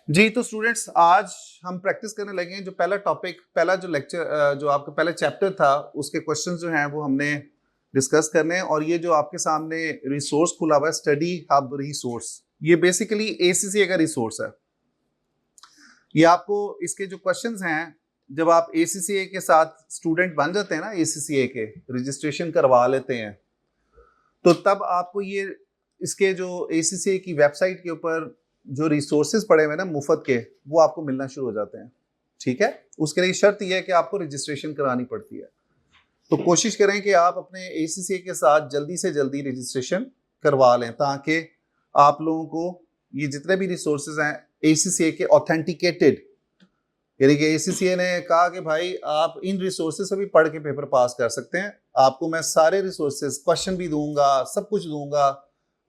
जी तो स्टूडेंट्स आज हम प्रैक्टिस करने लगे हैं। जो पहला टॉपिक, पहला जो लेक्चर, जो आपका पहला चैप्टर था, उसके क्वेश्चंस जो हैं वो हमने डिस्कस करने हैं। और ये जो आपके सामने रिसोर्स खुला हुआ है, स्टडी हब रिसोर्स, ये बेसिकली एसीसीए का रिसोर्स है। ये आपको इसके जो क्वेश्चंस हैं, जब आप एसीसीए के साथ स्टूडेंट बन जाते हैं ना, एसीसीए के रजिस्ट्रेशन करवा लेते हैं, तो तब आपको ये इसके जो एसीसीए की वेबसाइट के ऊपर जो रिसोर्सेज पड़े हुए ना मुफ्त के, वो आपको मिलना शुरू हो जाते हैं। ठीक है, उसके लिए शर्त यह है कि आपको रजिस्ट्रेशन करानी पड़ती है। तो कोशिश करें कि आप अपने एसीसीए के साथ जल्दी से जल्दी रजिस्ट्रेशन करवा लें, ताकि आप लोगों को ये जितने भी रिसोर्सेज हैं एसीसीए के ऑथेंटिकेटेड, यानी कि एसीसीए ने कहा कि भाई आप इन रिसोर्सेज से भी पढ़ के पेपर पास कर सकते हैं, आपको मैं सारे रिसोर्सेज, क्वेश्चन भी दूंगा, सब कुछ दूंगा।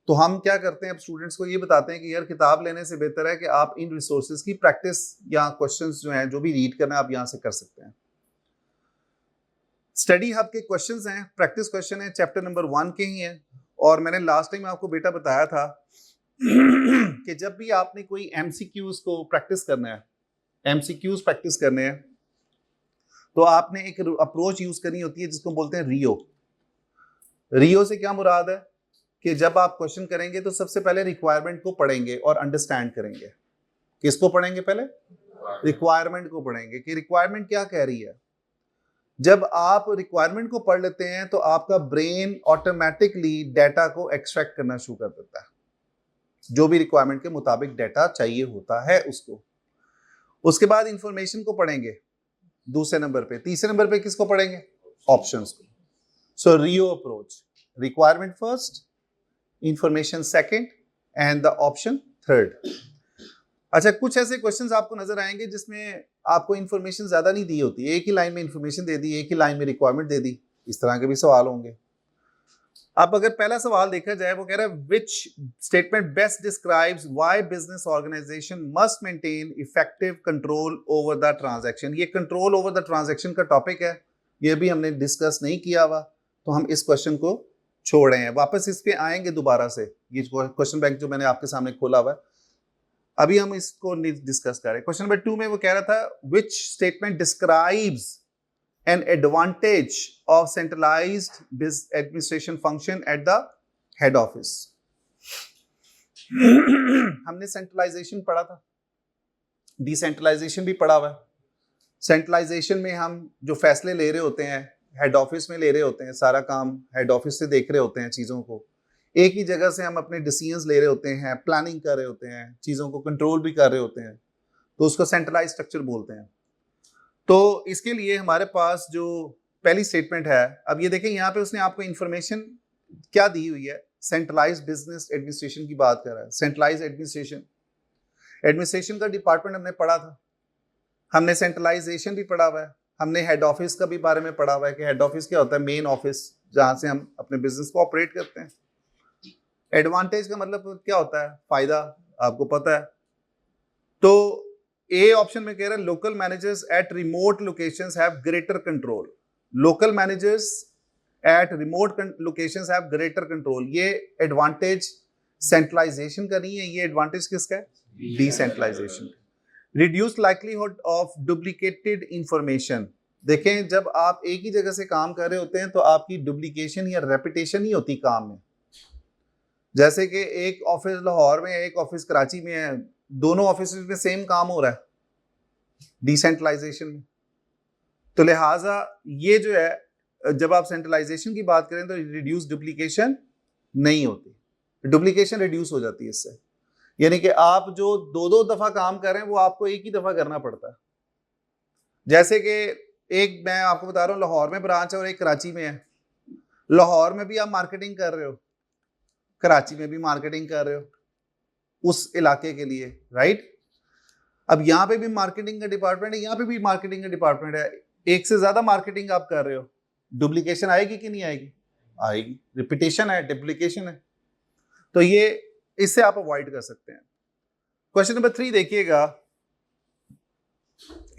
तो हम क्या करते हैं, अब स्टूडेंट्स को ये बताते हैं कि यार किताब लेने से बेहतर है कि आप इन रिसोर्सेज की प्रैक्टिस या क्वेश्चंस जो हैं, जो भी रीड करना है, आप यहां से कर सकते हैं। स्टडी हब के क्वेश्चंस हैं, प्रैक्टिस क्वेश्चन है, चैप्टर नंबर 1 के ही हैं। और मैंने लास्ट टाइम आपको बेटा बताया था कि जब भी आपने कोई एमसीक्यूज को प्रैक्टिस करना है, एमसीक्यूज प्रैक्टिस करने हैं, तो आपने एक अप्रोच यूज करनी होती है जिसको बोलते हैं रियो। रियो से क्या मुराद है कि जब आप क्वेश्चन करेंगे तो सबसे पहले रिक्वायरमेंट को पढ़ेंगे और अंडरस्टैंड करेंगे। किसको पढ़ेंगे? पहले रिक्वायरमेंट को पढ़ेंगे कि रिक्वायरमेंट क्या कह रही है। जब आप रिक्वायरमेंट को पढ़ लेते हैं तो आपका ब्रेन ऑटोमेटिकली डाटा को एक्सट्रैक्ट करना शुरू कर देता है, जो भी रिक्वायरमेंट के मुताबिक डाटा चाहिए होता है उसको। उसके बाद इंफॉर्मेशन को पढ़ेंगे दूसरे नंबर पे। तीसरे नंबर पे किसको पढ़ेंगे? ऑप्शंस को। So RIO approach, requirement first, information second and the option third. अच्छा, कुछ ऐसे क्वेश्चंस आपको नजर आएंगे जिसमें आपको इंफॉर्मेशन ज्यादा नहीं दी होती, एक ही लाइन में इंफॉर्मेशन दे दी, एक ही लाइन में रिक्वायरमेंट दे दी, इस तरह के भी सवाल होंगे। अब अगर पहला सवाल देखा जाए, वो कह रहा है which statement best describes why business organisation must maintain effective control over the transaction. ये कंट्रोल ओवर द ट्रांजैक्शन का टॉपिक है, ये भी हमने डिस्कस नहीं किया हुआ, तो हम इस क्वेश्चन को छोड़ रहे हैं। वापस इस पे आएंगे दोबारा से, ये क्वेश्चन बैंक जो मैंने आपके सामने खोला हुआ है, अभी हम इसको डिस्कस करें। क्वेश्चन नंबर 2 में वो कह रहा था which statement describes an advantage of centralized administration function at the head office। हमने सेंट्रलाइजेशन पढ़ा था, डिसेंट्रलाइजेशन भी पढ़ा हुआ है। सेंट्रलाइजेशन में हम जो फैसले ले रहे होते हैं हेड ऑफिस में ले रहे होते हैं, सारा काम हेड ऑफिस से देख रहे होते हैं, चीज़ों को एक ही जगह से हम अपने डिसीजंस ले रहे होते हैं, प्लानिंग कर रहे होते हैं, चीज़ों को कंट्रोल भी कर रहे होते हैं, तो उसको सेंट्रलाइज स्ट्रक्चर बोलते हैं। तो इसके लिए हमारे पास जो पहली स्टेटमेंट है, अब ये देखें यहाँ पे उसने आपको इंफॉर्मेशन क्या दी हुई है, सेंट्रलाइज्ड बिजनेस एडमिनिस्ट्रेशन की बात कर रहा है। सेंट्रलाइज्ड एडमिनिस्ट्रेशन, एडमिनिस्ट्रेशन का डिपार्टमेंट हमने पढ़ा था, हमने सेंट्रलाइजेशन भी पढ़ा हुआ है, हमने हेड ऑफिस का भी बारे में पढ़ा हुआ है कि हेड ऑफिस क्या होता है, मेन ऑफिस जहां से हम अपने बिजनेस को ऑपरेट करते हैं। एडवांटेज का मतलब क्या होता है? फायदा, आपको पता है। तो ए ऑप्शन में कह रहा है local managers at remote locations have greater control. Local managers at remote locations have greater control, ये एडवांटेज सेंट्रलाइजेशन का नहीं है, ये एडवांटेज किसका है? Decentralisation. Reduce likelihood of duplicated information. देखें, जब आप एक ही जगह से काम कर रहे होते हैं तो आपकी डुप्लीकेशन या रेपिटेशन ही होती काम में। जैसे कि एक ऑफिस लाहौर में है, एक ऑफिस कराची में है, दोनों ऑफिस में सेम काम हो रहा है डिसेंट्रलाइजेशन में। तो लिहाजा ये जो है, जब आप सेंट्रलाइजेशन की बात करें तो रिड्यूस डुप्लीकेशन नहीं होती, डुप्लीकेशन रिड्यूस हो जाती है इससे। यानी कि आप जो दो दफा काम कर रहे हैं वो आपको एक ही दफा करना पड़ता है। जैसे कि एक मैं आपको बता रहा हूँ, लाहौर में ब्रांच है और एक कराची में है। लाहौर में भी आप मार्केटिंग कर रहे हो, कराची में भी मार्केटिंग कर रहे हो उस इलाके के लिए, राइट। अब यहाँ पे भी मार्केटिंग का डिपार्टमेंट है, यहाँ पे भी मार्केटिंग का डिपार्टमेंट है, एक से ज्यादा मार्केटिंग आप कर रहे हो, डुप्लीकेशन आएगी कि नहीं आएगी? आएगी। रिपीटेशन है, डुप्लीकेशन है, तो ये इससे आप अवॉइड कर सकते हैं। क्वेश्चन नंबर 3 देखिएगा,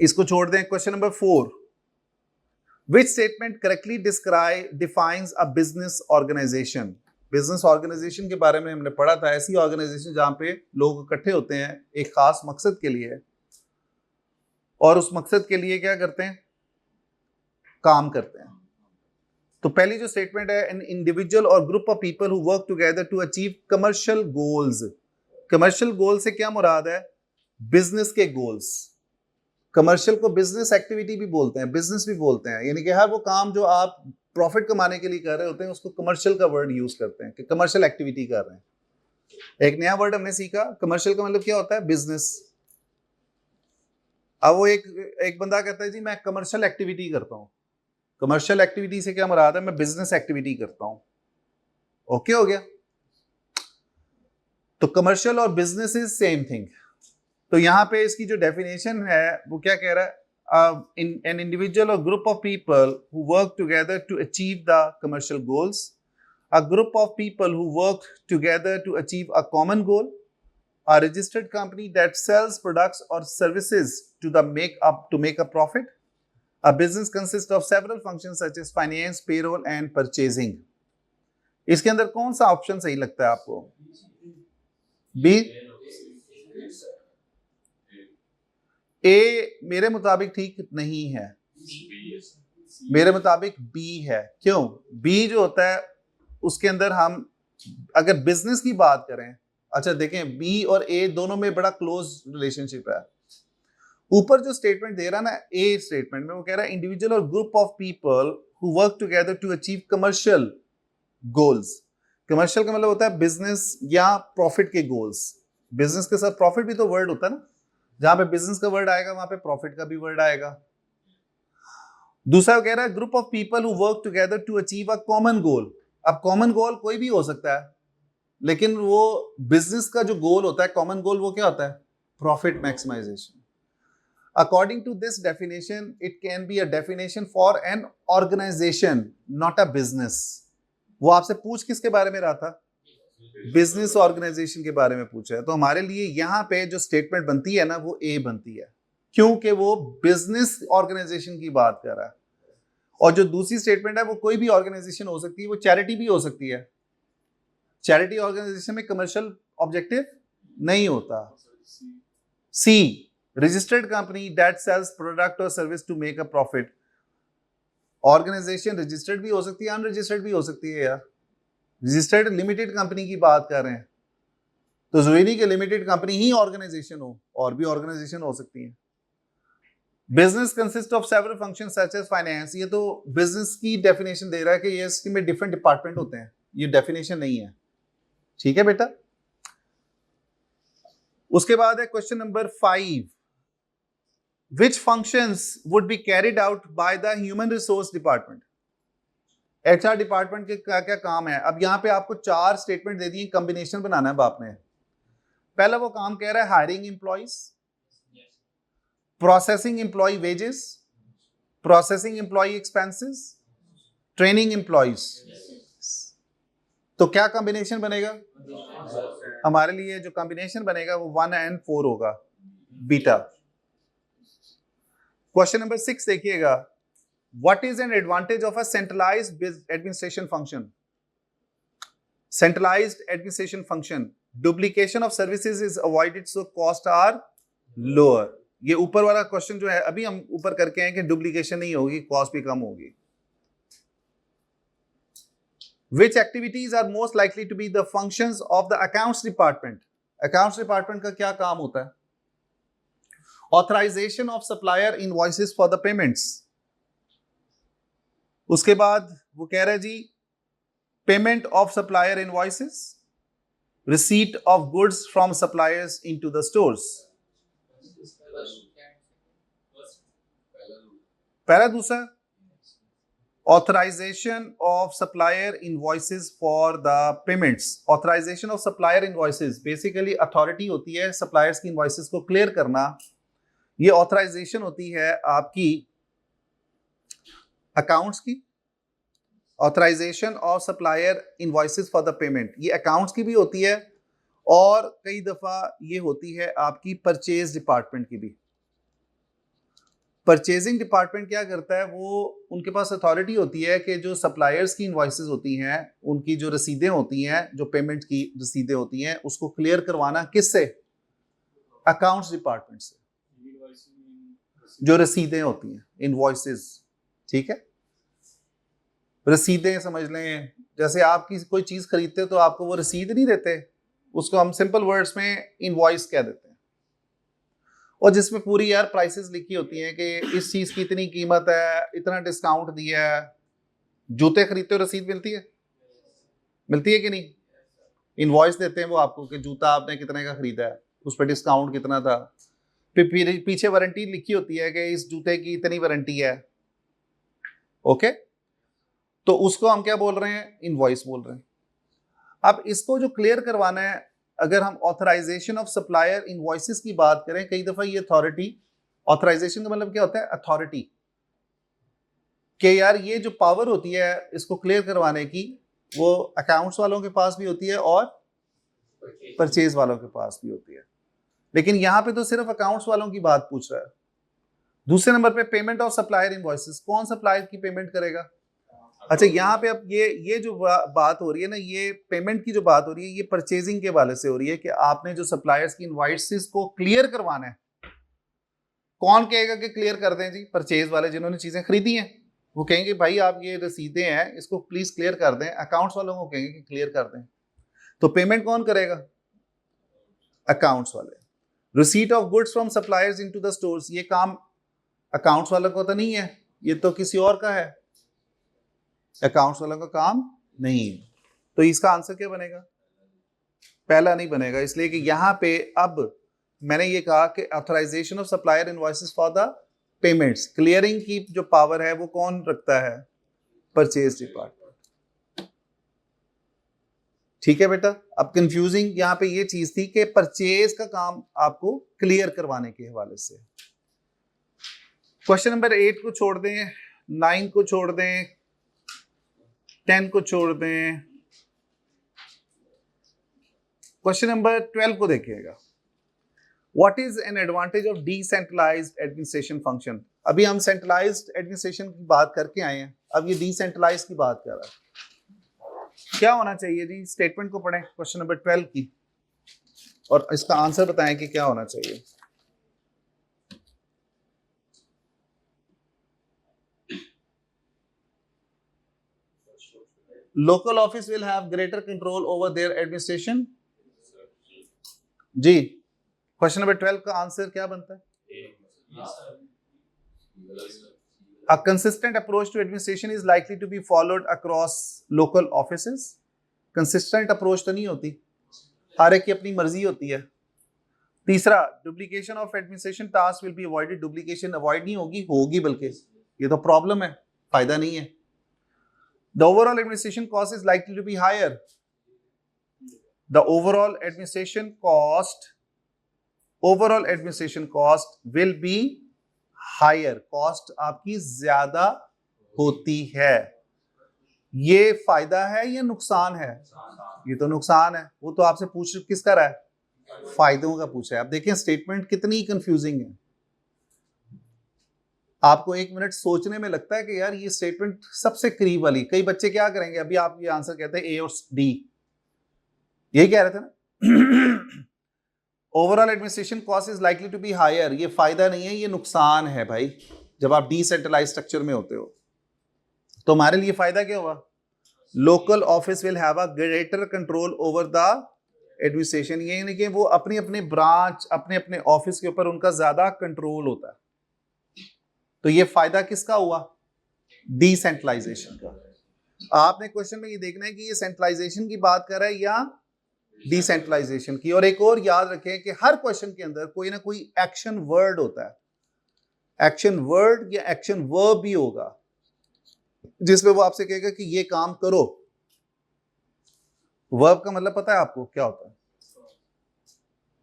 इसको छोड़ दें। Question number 4, which statement correctly defines a business organisation. Business organisation के बारे में हमने पढ़ा था, ऐसी ऑर्गेनाइजेशन जहां पे लोग इकट्ठे होते हैं एक खास मकसद के लिए, और उस मकसद के लिए क्या करते हैं, काम करते हैं। तो पहली जो स्टेटमेंट है, एन इंडिविजुअल और group of people who work together to achieve commercial goals. Commercial goal से क्या मुराद है, बिजनेस के गोल्स। कमर्शियल को बिजनेस एक्टिविटी भी बोलते हैं, बिजनेस भी बोलते हैं, यानी कि हर वो काम जो आप प्रॉफिट कमाने के लिए कर रहे होते हैं उसको कमर्शियल का वर्ड यूज करते हैं कि कमर्शियल एक्टिविटी कर रहे हैं। एक नया वर्ड हमने सीखा, कमर्शियल का मतलब क्या होता है, बिजनेस। अब वो एक बंदा कहता है जी मैं कमर्शियल एक्टिविटी करता हूं। कमर्शियल एक्टिविटी से क्या मुराद है, मैं बिजनेस एक्टिविटी करता हूं। ओके हो गया। तो कमर्शियल और बिजनेस इज सेम थिंग। तो यहां पे इसकी जो डेफिनेशन है वो क्या कह रहा है, an individual or group of people who work together to achieve the commercial goals, a group of people who work together to achieve a common goal, a registered company that sells products or services to make a profit. A business consists of several functions such as finance, payroll and purchasing. इसके अंदर कौन सा option सही लगता है आपको? B. ए मेरे मुताबिक ठीक नहीं है, मेरे मुताबिक बी है। क्यों? बी जो होता है उसके अंदर हम अगर बिजनेस की बात करें, अच्छा देखें बी और ए दोनों में बड़ा क्लोज रिलेशनशिप है। ऊपर जो स्टेटमेंट दे रहा ना ए स्टेटमेंट में, वो कह रहा है इंडिविजुअल और group of people who work together to achieve commercial goals. Commercial का मतलब होता है बिजनेस या प्रॉफिट के गोल्स। बिजनेस के साथ प्रॉफिट भी तो वर्ड होता है ना, जहां पे बिजनेस का वर्ड आएगा वहां पे प्रॉफिट का भी वर्ड आएगा। दूसरा कह रहा है group of people who work together to achieve a common goal. अब कॉमन गोल कोई भी हो सकता है, लेकिन वो बिजनेस का जो गोल होता है, कॉमन गोल, वो क्या होता है, profit maximisation. According to this definition it can be a definition for an organisation not a business. वो आपसे पूछ किसके बारे में रहा था, बिजनेस ऑर्गेनाइजेशन के बारे में पूछा है। तो हमारे लिए यहां पे जो स्टेटमेंट बनती है ना वो ए बनती है, क्योंकि वो बिजनेस ऑर्गेनाइजेशन की बात कर रहा है। और जो दूसरी स्टेटमेंट है वो कोई भी ऑर्गेनाइजेशन हो सकती है, वो चैरिटी भी हो सकती है। चैरिटी ऑर्गेनाइजेशन में कमर्शियल ऑब्जेक्टिव नहीं होता। C, registered company that sells product और service to make a profit. Organisation registered भी हो सकती है, अनरजिस्टर्ड भी हो सकती है यार। रजिस्टर्ड लिमिटेड कंपनी की बात कर रहे हैं तो जरूरी कि लिमिटेड कंपनी ही ऑर्गेनाइजेशन हो, और भी ऑर्गेनाइजेशन हो सकती है। Business consist of several functions such as finance. ये तो बिजनेस की डेफिनेशन दे रहा है कि ये इसमें डिफरेंट डिपार्टमेंट होते हैं, ये डेफिनेशन नहीं है। ठीक है बेटा। उसके बाद है question number 5, which functions would be carried out by the human resource department. HR department के क्या क्या काम है। अब यहां पे आपको 4 स्टेटमेंट दे दिए, कॉम्बिनेशन बनाना है बाप ने। पहला वो काम कह रहा है hiring employees, processing employ wages, processing employ expenses, training employees. तो क्या कॉम्बिनेशन बनेगा हमारे लिए? जो कॉम्बिनेशन बनेगा वो 1 and 4 होगा, बीटा। क्वेश्चन नंबर 6 देखिएगा, what is an advantage of a centralized administration function? Centralized administration function, duplication of services is avoided so costs are lower. ये ऊपर वाला क्वेश्चन जो है अभी हम ऊपर करके आए कि डुप्लीकेशन नहीं होगी, कॉस्ट भी कम होगी। Which activities are most likely to be the functions of the accounts department? Accounts department का क्या काम होता है? Authorization of supplier invoices for the payments. उसके बाद वो कह रहा है जी payment of supplier invoices, receipt of goods from suppliers into the stores. पहला दूसरा, authorisation of supplier invoices for the payments. Authorisation of supplier invoices basically authority होती है सप्लायर्स की इनवॉइसेस को क्लियर करना। ये ऑथराइजेशन होती है आपकी अकाउंट्स की। Authorisation of supplier invoices for the payment ये अकाउंट्स की भी होती है, और कई दफा ये होती है आपकी परचेज डिपार्टमेंट की भी। परचेजिंग डिपार्टमेंट क्या करता है, वो उनके पास अथॉरिटी होती है कि जो सप्लायर्स की इनवॉइसेस होती हैं, उनकी जो रसीदें होती हैं, जो पेमेंट की रसीदें होती हैं, उसको क्लियर करवाना किससे? अकाउंट्स डिपार्टमेंट से। जो रसीदें होती हैं, इनवॉइसेस, ठीक है, रसीदें समझ लें, जैसे आप कोई चीज खरीदते हो तो आपको वो रसीद नहीं देते, उसको हम सिंपल वर्ड्स में इनवॉइस कह देते हैं, और जिसमें पूरी यार प्राइसेस लिखी होती हैं कि इस चीज की इतनी कीमत है, इतना डिस्काउंट दिया है। जूते खरीदते हो रसीद मिलती है? मिलती है कि नहीं? इनवॉइस देते हैं वो आपको कि जूता आपने कितने का खरीदा है, उस पर डिस्काउंट कितना था, फिर पीछे वारंटी लिखी होती है कि इस जूते की इतनी वारंटी है। ओके, तो उसको हम क्या बोल रहे हैं? इनवॉइस बोल रहे हैं। अब इसको जो क्लियर करवाना है, अगर हम ऑथराइजेशन ऑफ सप्लायर इनवॉइसेस की बात करें, कई दफा ये अथॉरिटी, ऑथराइजेशन का मतलब क्या होता है? अथॉरिटी, कि यार ये जो पावर होती है इसको क्लियर करवाने की, वो अकाउंट्स वालों के पास भी होती है और परचेज वालों के पास भी होती है। लेकिन यहां पे तो सिर्फ अकाउंट्स वालों की बात पूछ रहा है। दूसरे नंबर पे पेमेंट ऑफ सप्लायर इनवॉइसेस, कौन सप्लायर की पेमेंट करेगा? अच्छा, यहाँ पे अब ये जो बात हो रही है ना, ये पेमेंट की जो बात हो रही है, ये परचेजिंग के हवाले से हो रही है कि आपने जो सप्लायर्स की इनवॉइसेस को क्लियर करवाना है। कौन कहेगा कि क्लियर कर दें जी? परचेज वाले, जिन्होंने चीजें खरीदी हैं, वो कहेंगे भाई आप ये रसीदें हैं, इसको प्लीज क्लियर कर दें। अकाउंट्स वालों को कहेंगे कि क्लियर कर दें। तो पेमेंट कौन करेगा? अकाउंट्स वाले। Receipt of goods from suppliers into the stores, ये काम अकाउंट्स वालों को तो नहीं है, ये तो किसी और का है, अकाउंट्स वालों का काम नहीं है। तो इसका आंसर क्या बनेगा? पहला नहीं बनेगा, इसलिए कि यहां पे अब मैंने ये कहा कि authorisation of supplier invoices for the payments, clearing की जो पावर है वो कौन रखता है? Purchase department. ठीक है बेटा, अब कंफ्यूजिंग यहां पे ये चीज थी कि परचेज का काम आपको क्लियर करवाने के हवाले से। क्वेश्चन नंबर 8 को छोड़ दें, 9 को छोड़ दें, 10 को छोड़ दें, क्वेश्चन नंबर 12 को देखिएगा। What is an advantage of decentralised administration function? अभी हम सेंट्रलाइज्ड एडमिनिस्ट्रेशन की बात करके आए हैं, अब ये डिसेंट्रलाइज्ड की बात कर रहा है। क्या होना चाहिए जी? स्टेटमेंट को पढ़ें, क्वेश्चन नंबर 12 की, और इसका आंसर बताएं कि क्या होना चाहिए। Local office will have greater control over their administration. जी, क्वेश्चन नंबर 12 का आंसर क्या बनता है? A consistent approach to administration is likely to be followed across local offices. Consistent approach तो नहीं होती, हर एक की अपनी मर्जी होती है। तीसरा, duplication of administration tasks will be avoided. Duplication avoid नहीं होगी, होगी बल्कि, ये तो प्रॉब्लम है, फायदा नहीं है। The overall administration cost is likely to be higher. The overall administration cost will be higher. Cost आपकी ज्यादा होती है। ये फायदा है या नुकसान है? ये तो नुकसान है। वो तो आपसे पूछ किसका रहा है? फायदों का पूछा है। आप देखें स्टेटमेंट कितनी कंफ्यूजिंग है। आपको 1 मिनट सोचने में लगता है कि यार ये स्टेटमेंट सबसे करीब वाली। कई बच्चे क्या करेंगे, अभी आप ये आंसर कहते हैं ए और डी, यही कह रहे थे ना। Overall administration cost is likely to be higher, ये फायदा नहीं है, ये नुकसान है भाई। जब आप डिसेंट्रलाइज स्ट्रक्चर में होते हो तो हमारे लिए फायदा क्या हुआ? Local office will have a greater control over the administration. ये नहीं कि वो अपने अपने ब्रांच, अपने अपने ऑफिस के ऊपर उनका ज्यादा कंट्रोल होता है। तो ये फायदा किसका हुआ? डिसेंट्रलाइजेशन का। आपने क्वेश्चन में ये देखना है कि ये सेंट्रलाइजेशन की बात कर रहा है या डिसेंट्रलाइजेशन की। और एक और याद रखें कि हर क्वेश्चन के अंदर कोई ना कोई एक्शन वर्ड होता है। एक्शन वर्ड या एक्शन वर्ब भी होगा जिसमें वो आपसे कहेगा कि ये काम करो। वर्ब का मतलब पता है आपको क्या होता है?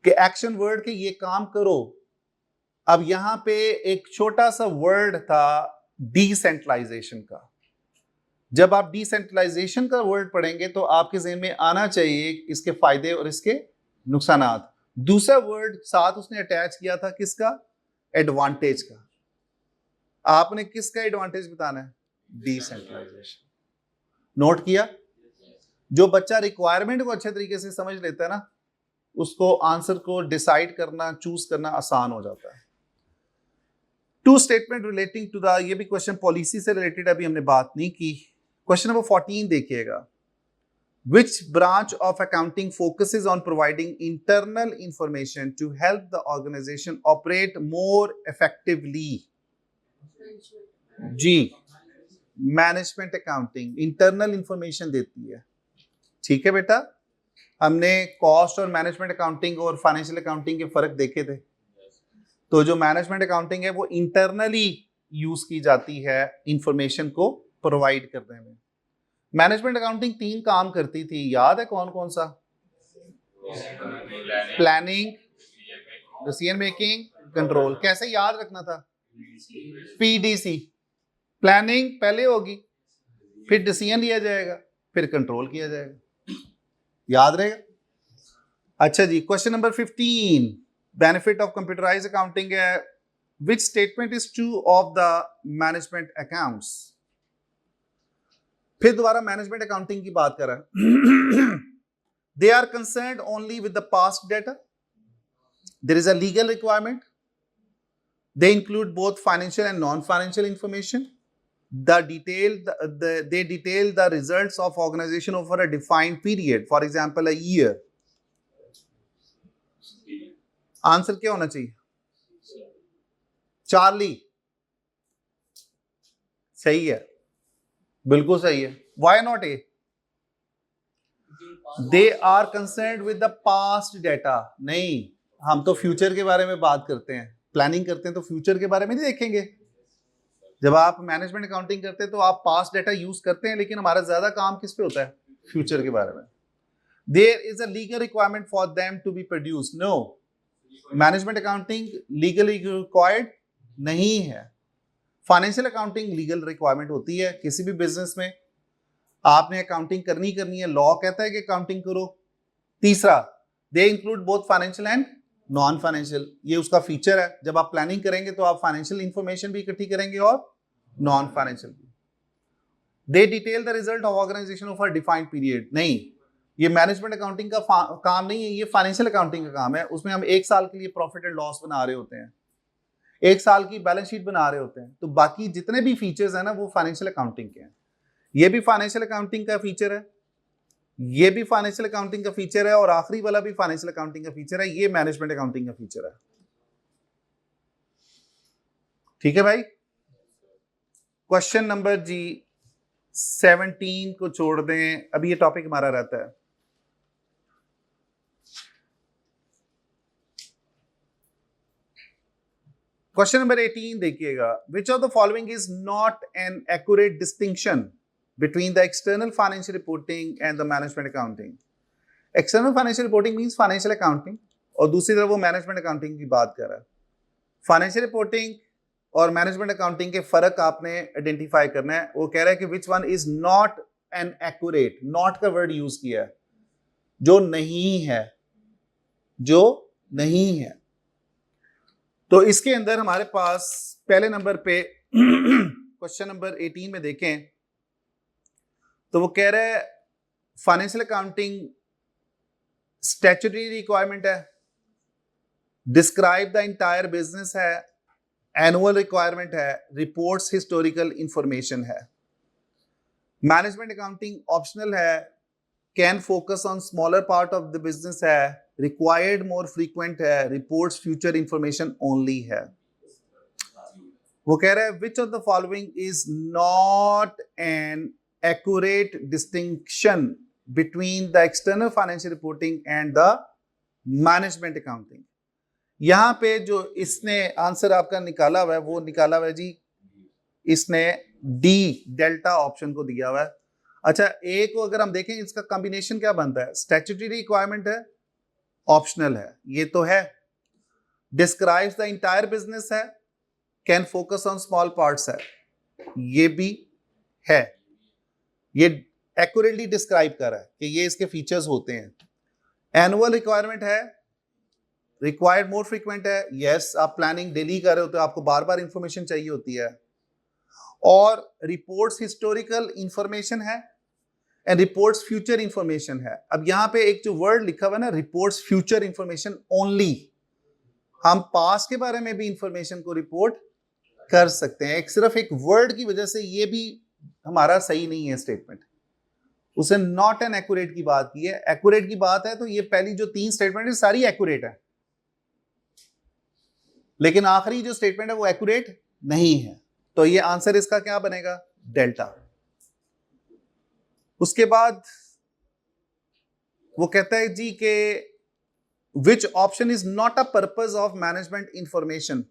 कि एक्शन वर्ड के ये काम करो। अब यहां पे एक छोटा सा वर्ड था डिसेंट्रलाइजेशन का। जब आप डिसेंट्रलाइजेशन का वर्ड पढ़ेंगे तो आपके ज़हन में आना चाहिए इसके फायदे और इसके नुकसानात। दूसरा वर्ड साथ उसने अटैच किया था किसका? एडवांटेज का। आपने किसका एडवांटेज बताना है? डिसेंट्रलाइजेशन। नोट किया? जो बच्चा रिक्वायरमेंट को अच्छे तरीके से समझ लेता है ना, उसको आंसर को डिसाइड करना, चूज करना आसान हो जाता है। Two statement relating to the, ये भी क्वेश्चन पॉलिसी से रिलेटेड अभी हमने बात नहीं की। क्वेश्चन नंबर 14 देखिएगा। Which branch of accounting focuses on providing internal information to help the organization operate more effectively? Ji, management accounting internal information देती है। ठीक है बेटा, हमने कॉस्ट और मैनेजमेंट अकाउंटिंग और फाइनेंशियल अकाउंटिंग के फर्क देखे थे। तो जो मैनेजमेंट अकाउंटिंग है वो इंटरनली यूज की जाती है इंफॉर्मेशन को प्रोवाइड करने में। मैनेजमेंट अकाउंटिंग 3 काम करती थी, याद है कौन कौन सा? Planning, decision making, control. कैसे याद रखना था? पीडीसी। प्लानिंग पहले होगी, फिर डिसीजन लिया जाएगा, फिर कंट्रोल किया जाएगा। याद रहेगा? अच्छा जी, question number 15, benefit of computerize accounting है। Which statement is true of the management accounts? फिर दोबारा मैनेजमेंट अकाउंटिंग की बात कर रहा है। They are concerned only with the past data, there is a legal requirement, they include both financial and non financial information, they detail the results of organization over a defined period, for example a year. Answer क्या होना चाहिए? Charlie. सही है, बिल्कुल सही है। Why not A? They are concerned with the past data. नहीं, हम तो फ्यूचर के बारे में बात करते हैं, प्लानिंग करते हैं, तो फ्यूचर के बारे में नहीं देखेंगे। जब आप मैनेजमेंट अकाउंटिंग करते हैं तो आप पास्ट डेटा यूज करते हैं, लेकिन हमारा ज्यादा काम किस पे होता है? फ्यूचर के बारे में। There is a legal requirement for them to be produce. No, management accounting legally required नहीं है। फाइनेंशियल अकाउंटिंग लीगल रिक्वायरमेंट होती है किसी भी बिजनेस में, आपने अकाउंटिंग करनी है, लॉ कहता है कि अकाउंटिंग करो। तीसरा, दे include both financial and non financial, ये उसका फीचर है। जब आप प्लानिंग करेंगे तो आप फाइनेंशियल इंफॉर्मेशन भी इकट्ठी करेंगे और नॉन फाइनेंशियल भी। They detail the result of organisation of a defined period. नहीं, ये मैनेजमेंट अकाउंटिंग का काम नहीं है, ये फाइनेंशियल अकाउंटिंग का काम है। उसमें हम 1 साल के लिए प्रॉफिट एंड लॉस बना रहे होते हैं, 1 साल की बैलेंस शीट बना रहे होते हैं। तो बाकी जितने भी फीचर्स हैं ना, वो फाइनेंशियल अकाउंटिंग के हैं। ये भी फाइनेंशियल अकाउंटिंग का फीचर है, ये भी फाइनेंशियल अकाउंटिंग का फीचर है, और आखिरी वाला भी फाइनेंशियल अकाउंटिंग का फीचर है। ये मैनेजमेंट अकाउंटिंग का फीचर है। ठीक है भाई। क्वेश्चन नंबर जी 17 को छोड़ दें, अभी ये टॉपिक हमारा रहता है। क्वेश्चन नंबर 18 देखिएगा। Which of the following is not an accurate distinction between the external financial reporting and the management accounting? External financial reporting means financial accounting, और दूसरी तरफ वो management accounting की बात कर रहा है। Financial reporting और management accounting के फर्क आपने identify करना है। वो कह रहा है कि which one is not an accurate, not का word use किया है, जो नहीं है, जो नहीं है। तो इसके अंदर हमारे पास पहले नंबर पे क्वेश्चन नंबर 18 में देखें तो वो कह रहा है फाइनेंशियल अकाउंटिंग स्टैट्यूटरी रिक्वायरमेंट है, डिस्क्राइब द इंटायर बिजनेस है, एनुअल रिक्वायरमेंट है, रिपोर्ट्स हिस्टोरिकल इंफॉर्मेशन है। मैनेजमेंट अकाउंटिंग ऑप्शनल है, can focus on smaller part of the business है, रिक्वायर्ड मोर फ्रीक्वेंट है, रिपोर्ट्स फ्यूचर इंफॉर्मेशन ओनली है। वो कह रहा है which of the following is not an accurate distinction between the external financial reporting and the management accounting। यहां पे जो इसने आंसर आपका निकाला हुआ है वो निकाला हुआ है जी, इसने डी डेल्टा ऑप्शन को दिया हुआ है। अच्छा, ए को अगर हम देखें इसका कॉम्बिनेशन क्या बनता है? स्टैट्यूटरी रिक्वायरमेंट है, ऑप्शनल है, ये तो है। डिस्क्राइब्स द इंटायर बिजनेस है, can focus on small parts है, ये भी है। ये एक्यूरेटली डिस्क्राइब कर रहा है कि ये इसके फीचर्स होते हैं। एनुअल रिक्वायरमेंट है, रिक्वायर्ड मोर फ्रीक्वेंट है, यस। आप प्लानिंग डेली कर रहे हो तो आपको बार बार इंफॉर्मेशन चाहिए होती है। और रिपोर्ट्स हिस्टोरिकल इंफॉर्मेशन है एंड रिपोर्ट्स फ्यूचर इंफॉर्मेशन है। अब यहां पे एक जो वर्ड लिखा हुआ है ना, रिपोर्ट्स फ्यूचर इंफॉर्मेशन ओनली, हम पास्ट के बारे में भी इंफॉर्मेशन को रिपोर्ट कर सकते हैं। एक सिर्फ एक वर्ड की वजह से ये भी हमारा सही नहीं है स्टेटमेंट, उसे नॉट एन एक्यूरेट की बात की है। एक्यूरेट की बात है तो ये पहली जो 3 स्टेटमेंट है सारी एक्यूरेट है, लेकिन आखिरी जो स्टेटमेंट है वो एक्यूरेट नहीं है। तो ये आंसर इसका क्या बनेगा? डेल्टा। उसके बाद वो कहता है जी के which option is not a purpose of management information.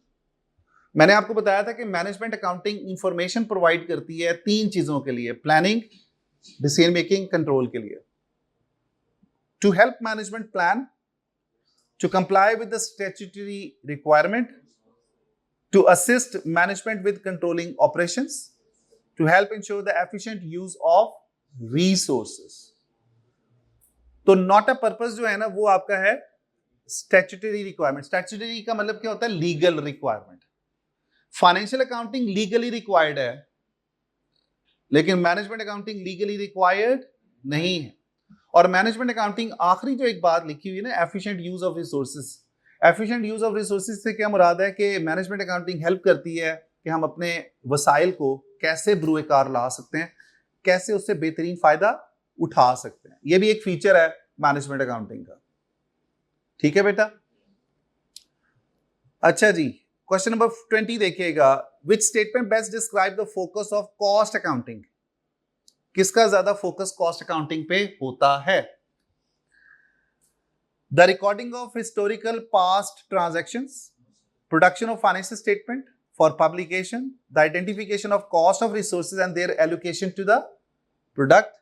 मैंने आपको बताया था कि मैनेजमेंट अकाउंटिंग इंफॉर्मेशन प्रोवाइड करती है 3 चीजों के लिए, प्लानिंग, डिसीजन मेकिंग, कंट्रोल के लिए। To help management plan, to comply with the statutory requirement, to assist management with controlling operations, to help ensure the efficient use of resources. तो not a purpose जो है ना वो आपका है statutory requirement. Statutory का मतलब क्या होता है? Legal requirement. Financial accounting legally required है, लेकिन मैनेजमेंट अकाउंटिंग लीगली रिक्वायर्ड नहीं है। और मैनेजमेंट अकाउंटिंग आखिरी जो एक बात लिखी हुई है ना, efficient use of resources. Efficient use of resources से क्या मुराद है कि मैनेजमेंट अकाउंटिंग हेल्प करती है कि हम अपने वसाइल को कैसे बरूए कार ला सकते हैं, कैसे उससे बेहतरीन फायदा उठा सकते हैं। ये भी एक फीचर है मैनेजमेंट अकाउंटिंग का। ठीक है बेटा? अच्छा जी, क्वेश्चन नंबर 20 देखिएगा। Which statement best describe the focus of cost accounting? किसका ज्यादा फोकस कॉस्ट अकाउंटिंग पे होता है? The recording of historical past transactions, production of financial statement for publication, the identification of cost of resources and their allocation to the product,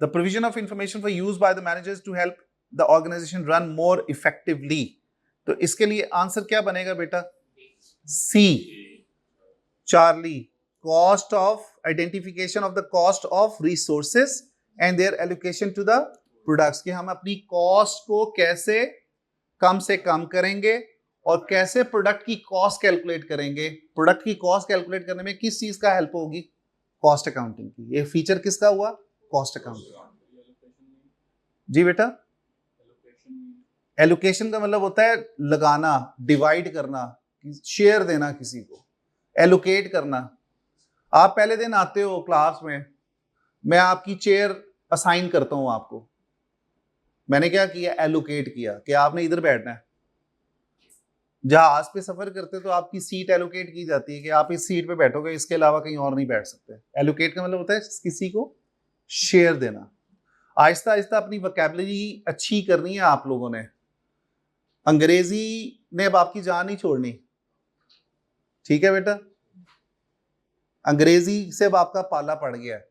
the provision of information for use by the managers to help the organisation run more effectively. तो इसके लिए answer क्या बनेगा बेटा? C, Charlie. Cost of identification of the cost of resources and their allocation to the products, कि हम अपनी cost को कैसे कम से कम करेंगे और कैसे प्रोडक्ट की कॉस्ट कैलकुलेट करेंगे। प्रोडक्ट की कॉस्ट कैलकुलेट करने में किस चीज का हेल्प होगी? कॉस्ट अकाउंटिंग की। ये फीचर किसका हुआ? Cost accounting. जी बेटा, एलोकेशन का मतलब होता है लगाना, डिवाइड करना, शेयर देना किसी को, एलोकेट करना। आप पहले दिन आते हो क्लास में, मैं आपकी चेयर असाइन करता हूं आपको। मैंने क्या किया? एलोकेट किया कि आपने इधर बैठना है। जहाज पे सफर करते तो आपकी सीट एलोकेट की जाती है कि आप इस सीट पे बैठोगे, इसके अलावा कहीं और नहीं बैठ सकते। एलोकेट का मतलब होता है किसी को शेयर देना। आहिस्ता आहिस्ता अपनी वोकैबुलरी अच्छी करनी है आप लोगों ने। अंग्रेजी ने अब आपकी जान नहीं छोड़नी। ठीक है बेटा? अंग्रेजी से अब आपका पाला पड़ गया है।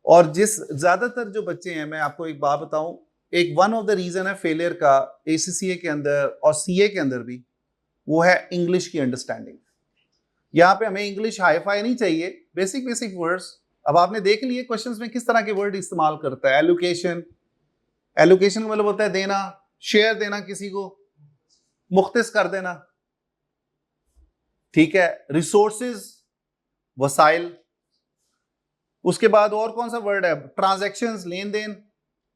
और जिस ज्यादातर जो बच्चे हैं, मैं आपको एक बात बताऊं, एक वन ऑफ द रीजन है फेलियर का एसीसीए के अंदर और सीए के अंदर भी, वो है इंग्लिश की अंडरस्टैंडिंग। यहाँ पे हमें इंग्लिश हाई फाई नहीं चाहिए, बेसिक बेसिक वर्ड्स। अब आपने देख लिए क्वेश्चंस में किस तरह के वर्ड इस्तेमाल करता है। एलोकेशन, एलोकेशन का मतलब होता है देना, शेयर देना, किसी को मुख्तस कर देना। ठीक है? रिसोर्सेज, वसाइल। उसके बाद और कौन सा वर्ड है? ट्रांजैक्शंस, लेन देन,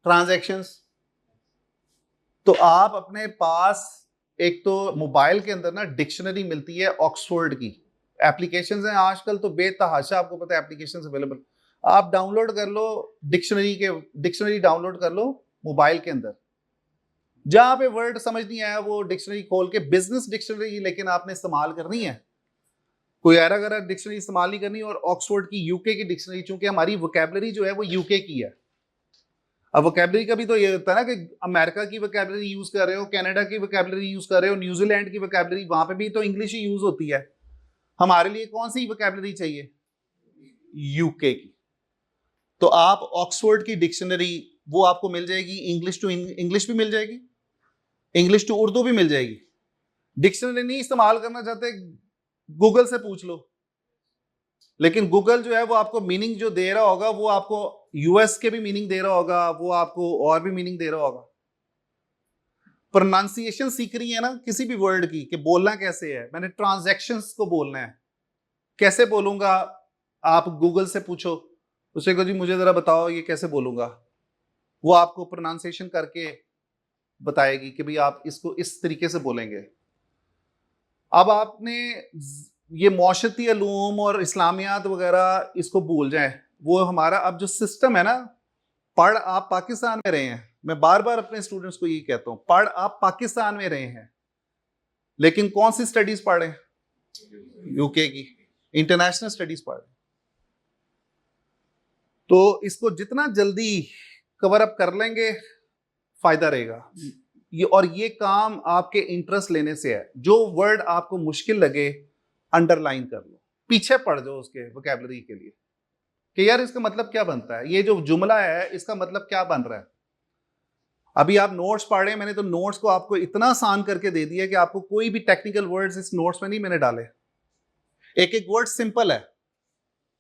ट्रांजैक्शंस। तो आप अपने पास एक तो मोबाइल के अंदर ना डिक्शनरी मिलती है ऑक्सफोर्ड की। एप्लीकेशंस हैं आजकल तो बेतहाशा, आपको पता है एप्लीकेशंस अवेलेबल। आप डाउनलोड कर लो डिक्शनरी डाउनलोड कर लो मोबाइल के अंदर। जहां पे वर्ड समझ नहीं आया वो डिक्शनरी खोल के, बिजनेस डिक्शनरी लेकिन आपने इस्तेमाल करनी है, कोई ऐरा गैरा डिक्शनरी इस्तेमाल नहीं करनी। और ऑक्सफोर्ड की, यूके की डिक्शनरी, चूंकि हमारी वोकैबुलरी जो है वो यूके की है। अब वोकैबुलरी का भी तो ये होता है ना कि अमेरिका की वोकैबुलरी यूज कर रहे हो, कनाडा की वोकैबुलरी यूज कर रहे हो, न्यूजीलैंड की वोकैबुलरी, वहां पे भी तो इंग्लिश ही यूज होती है। हमारे लिए कौन सी वोकैबुलरी चाहिए? यूके की। तो आप ऑक्सफोर्ड की डिक्शनरी वो आपको मिल जाएगी, इंग्लिश टू इंग्लिश भी मिल जाएगी, इंग्लिश टू उर्दू भी मिल जाएगी। डिक्शनरी नहीं इस्तेमाल करना चाहते, गूगल से पूछ लो। लेकिन गूगल जो है वो आपको मीनिंग जो दे रहा होगा वो आपको यूएस के भी मीनिंग दे रहा होगा, वो आपको और भी मीनिंग दे रहा होगा। प्रोनाउंसिएशन सीख रही है ना किसी भी वर्ड की कि बोलना कैसे है। मैंने ट्रांजैक्शंस को बोलना है, कैसे बोलूंगा, आप गूगल से पूछो, उसे कहो जी मुझे जरा बताओ ये कैसे बोलूंगा, वो आपको प्रोनाउंसिएशन करके बताएगी कि भाई आप इसको इस तरीके से बोलेंगे। अब आपने ये मौशती अलूम और इस्लामियात वगैरह इसको भूल जाए, वो हमारा अब जो सिस्टम है ना, पढ़ आप पाकिस्तान में रहे हैं, मैं बार बार अपने स्टूडेंट्स को ये कहता हूं, पढ़ आप पाकिस्तान में रहे हैं, लेकिन कौन सी स्टडीज पढ़ रहे हैं? यूके की इंटरनेशनल स्टडीज पढ़ रहे हैं। तो इसको जितना जल्दी कवर अप कर लेंगे फायदा रहेगा। ये काम आपके इंटरेस्ट लेने से है। जो वर्ड आपको मुश्किल लगे अंडरलाइन कर लो, पीछे पढ़ जाओ उसके वोकैबुलरी के लिए कि यार इसका मतलब क्या बनता है, ये जो जुमला है इसका मतलब क्या बन रहा है। अभी आप नोट्स पढ़ रहे हैं, मैंने तो नोट्स को आपको इतना आसान करके दे दिया कि आपको कोई भी टेक्निकल वर्ड्स इस नोट्स में नहीं मैंने डाले। एक एक वर्ड सिंपल है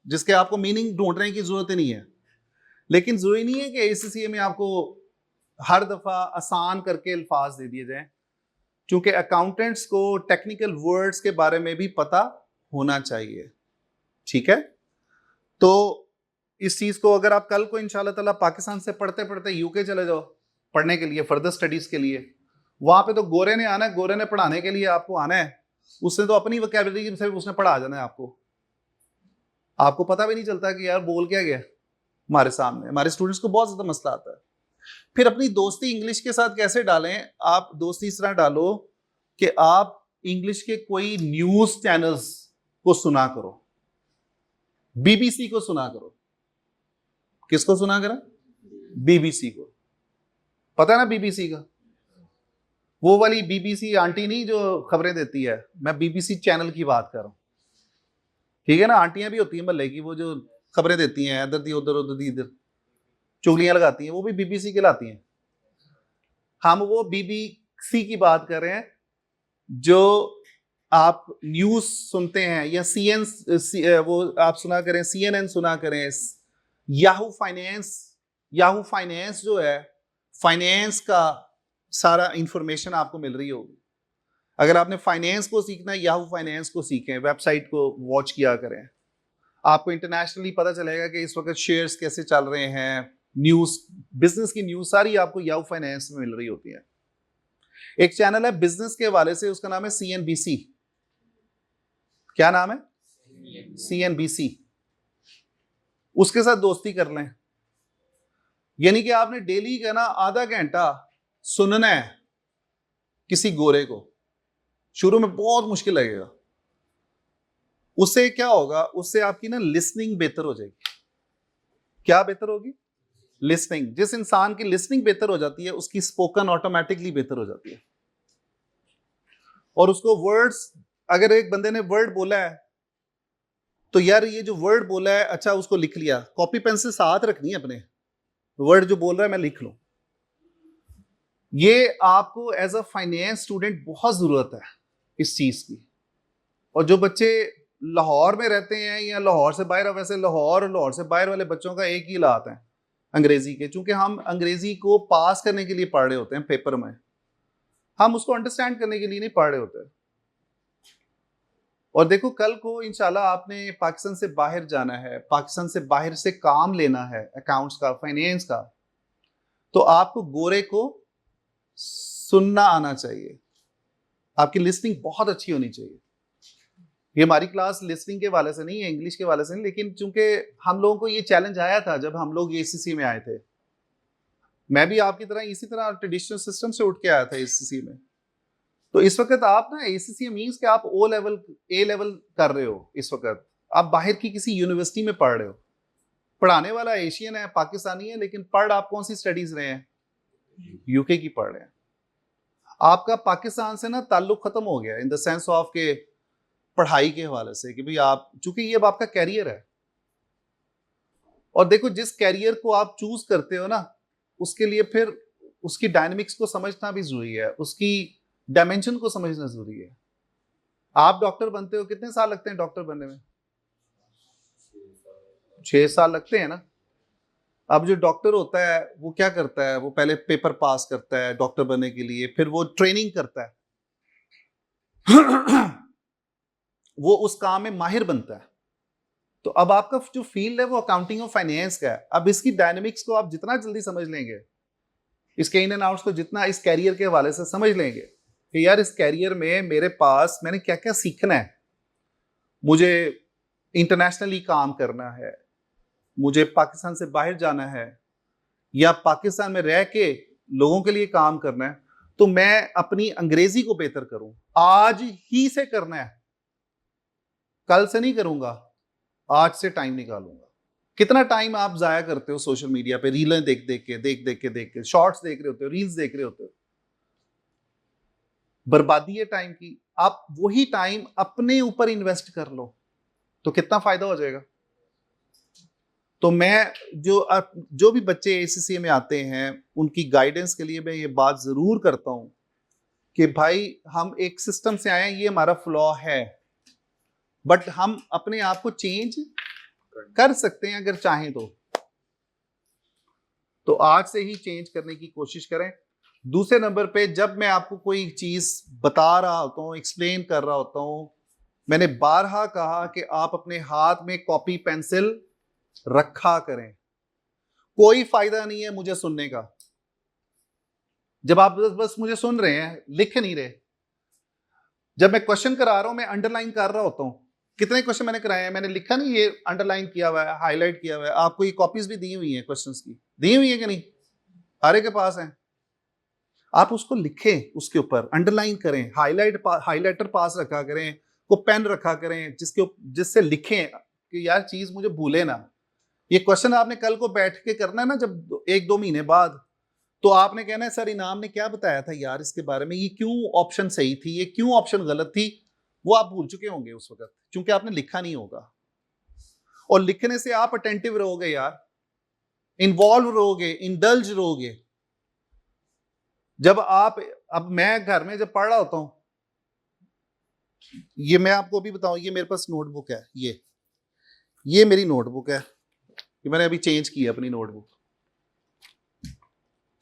जिसके आपको मीनिंग ढूंढने की जरूरत ही नहीं है, लेकिन जरूरी नहीं है कि एसीसीए में आपको हर दफा आसान करके अल्फाज दे दिए जाएं, क्योंकि अकाउंटेंट्स को टेक्निकल वर्ड्स के बारे में भी पता होना चाहिए। ठीक है, तो इस चीज को अगर आप कल को इंशाल्लाह ताला पाकिस्तान से पढ़ते पढ़ते यूके चले जाओ पढ़ने के लिए, फर्दर स्टडीज के लिए, वहां पे तो गोरे ने आना है, गोरे ने पढ़ाने के लिए आपको आना है, उसने तो अपनी वोकैबुलरी से उसने पढ़ा जाना है आपको पता भी नहीं चलता कि यार बोल क्या गया हमारे सामने। हमारे स्टूडेंट्स को बहुत ज्यादा मसला आता है। फिर अपनी दोस्ती इंग्लिश के साथ कैसे डालें? आप दोस्ती इस तरह डालो कि आप इंग्लिश के कोई न्यूज चैनल्स को सुना करो, बीबीसी को सुना करो। किसको सुना करें? बीबीसी को। पता है ना बीबीसी का, वो वाली बीबीसी आंटी नहीं जो खबरें देती है, मैं बीबीसी चैनल की बात कर रहा हूं। ठीक है ना, आंटियां भी होती हैं महल्ले की, वो जो खबरें देती हैं इधर दी उधर, उधर दी इधर, चुगलियां लगाती हैं, वो भी बीबीसी के लाती हैं। हम वो बीबीसी की बात कर रहे हैं जो आप न्यूज सुनते हैं, या वो आप सुना करें, CNN सुना करें, याहू फाइनेंस जो है, फाइनेंस का सारा इंफॉर्मेशन आपको मिल रही होगी। अगर आपने फाइनेंस को सीखना है, याहू फाइनेंस को सीखें, वेबसाइट को वॉच किया करें, आपको इंटरनेशनली पता चलेगा कि इस वक्त शेयर्स कैसे चल रहे हैं, न्यूज, बिजनेस की न्यूज सारी आपको याहू फाइनेंस में मिल रही होती है। एक चैनल है बिजनेस के हवाले से, उसका नाम है CNBC। क्या नाम है? CNBC। उसके साथ दोस्ती कर लें, यानी कि आपने डेली का ना आधा घंटा सुनना है किसी गोरे को। शुरू में बहुत मुश्किल लगेगा, उससे क्या होगा, उससे आपकी ना लिसनिंग बेहतर हो जाएगी। क्या बेहतर होगी? लिसनिंग। जिस इंसान की लिसनिंग बेहतर हो जाती है उसकी स्पोकन ऑटोमेटिकली बेहतर हो जाती है। और उसको वर्ड्स, अगर एक बंदे ने वर्ड बोला है तो यार ये जो वर्ड बोला है, अच्छा उसको लिख लिया, कॉपी पेंसिल साथ रखनी है अपने, वर्ड जो बोल रहा है मैं लिख लूं। ये आपको एज अ फाइनेंस स्टूडेंट बहुत जरूरत है इस चीज की। और जो बच्चे लाहौर में रहते हैं या लाहौर से बाहर, वैसे लाहौर और लाहौर से बाहर वाले बच्चों का एक ही हालात है अंग्रेजी के, क्योंकि हम अंग्रेजी को पास करने के लिए पढ़ रहे होते हैं पेपर में, हम उसको अंडरस्टैंड करने के लिए नहीं पढ़ रहे होते। और देखो कल को इंशाल्लाह आपने पाकिस्तान से बाहर जाना है, पाकिस्तान से बाहर से काम लेना है अकाउंट्स का, फाइनेंस का, तो आपको गोरे को सुनना आना चाहिए, आपकी लिसनिंग बहुत अच्छी होनी चाहिए। ये हमारी क्लास लिसनिंग के वाले से नहीं है, इंग्लिश के वाले से नहीं, लेकिन चूंकि हम लोगों को ये चैलेंज आया था जब हम लोग ACC में आए थे, मैं भी आपकी तरह इसी तरह ट्रेडिशनल सिस्टम से उठ के आया था ACC में। तो इस वक्त आप ना ACC मीन्स कि आप A लेवल कर रहे हो, इस वक्त आप बाहर की किसी यूनिवर्सिटी में पढ़ रहे हो, पढ़ाने वाला एशियन है, पाकिस्तानी है, लेकिन पढ़ आप कौन सी स्टडीज रहे हैं? यूके की पढ़ रहे हैं। आपका पाकिस्तान से ना ताल्लुक खत्म हो गया इन द सेंस ऑफ के पढ़ाई के हवाले से, कि भाई आप, चूंकि ये अब आपका कैरियर है, और देखो जिस कैरियर को आप चूज करते हो ना, उसके लिए फिर उसकी डायनेमिक्स को समझना भी जरूरी है, उसकी डायमेंशन को समझना जरूरी है। आप डॉक्टर बनते हो, कितने साल लगते हैं डॉक्टर बनने में? 6 साल लगते हैं ना। अब जो डॉक्टर होता है वो क्या करता है, वो पहले पेपर पास करता है डॉक्टर बनने के लिए, फिर वो ट्रेनिंग करता है वो उस काम में माहिर बनता है। तो अब आपका जो फील्ड है वो अकाउंटिंग और फाइनेंस का है। अब इसकी डायनेमिक्स को आप जितना जल्दी समझ लेंगे, इसके इन एंड आउट्स को जितना इस कैरियर के हवाले से समझ लेंगे कि यार इस कैरियर में मेरे पास मैंने क्या क्या सीखना है, मुझे इंटरनेशनली काम करना है, मुझे पाकिस्तान से बाहर जाना है, या पाकिस्तान में रह के लोगों के लिए काम करना है, तो मैं अपनी अंग्रेजी को बेहतर करूं। आज ही से करना है, कल से नहीं करूंगा, आज से टाइम निकालूंगा। कितना टाइम आप जाया करते हो सोशल मीडिया पे, रीलें देख देख के शॉर्ट्स देख रहे होते हो, रील्स देख रहे होते हो, बर्बादी है टाइम की। आप वही टाइम अपने ऊपर इन्वेस्ट कर लो तो कितना फायदा हो जाएगा। तो मैं जो भी बच्चे ACCA में आते हैं उनकी गाइडेंस के लिए मैं ये बात जरूर करता हूं कि भाई हम एक सिस्टम से आए हैं, ये हमारा फ्लॉ है, बट हम अपने आप को चेंज कर सकते हैं अगर चाहें तो आज से ही चेंज करने की कोशिश करें। दूसरे नंबर पे, जब मैं आपको कोई चीज बता रहा होता हूं, एक्सप्लेन कर रहा होता हूं, मैंने बारहा कहा कि आप अपने हाथ में कॉपी पेंसिल रखा करें। कोई फायदा नहीं है मुझे सुनने का जब आप बस मुझे सुन रहे हैं, लिख नहीं रहे। जब मैं क्वेश्चन करा रहा हूं मैं अंडरलाइन कर रहा होता हूं। कितने क्वेश्चन मैंने कराए हैं, मैंने लिखा नहीं, ये अंडरलाइन किया हुआ है, हाईलाइट किया हुआ है। आपको ये कॉपीज भी दी हुई हैं क्वेश्चंस की, दी हुई है कि नहीं, हर एक के पास है। आप उसको लिखें, उसके ऊपर अंडरलाइन करें, हाईलाइटर पास रखा करें, को पेन रखा करें जिससे लिखें कि यार चीज मुझे भूले ना। ये क्वेश्चन आपने कल को बैठ के करना है ना, जब 1-2 महीने बाद, तो आपने कहना है सर इनाम ने क्या बताया था यार इसके बारे में, ये क्यों ऑप्शन सही थी, ये क्यों ऑप्शन गलत थी, वो आप भूल चुके होंगे उस वक्त, क्योंकि आपने लिखा नहीं होगा। और लिखने से आप अटेंटिव रहोगे यार, इन्वॉल्व रहोगे, इंडल्ज रहोगे। जब आप, अब मैं घर में जब पढ़ रहा होता हूं, ये मैं आपको अभी बताऊं, ये मेरे पास नोटबुक है, ये मेरी नोटबुक है, ये मैंने अभी चेंज की है अपनी नोटबुक।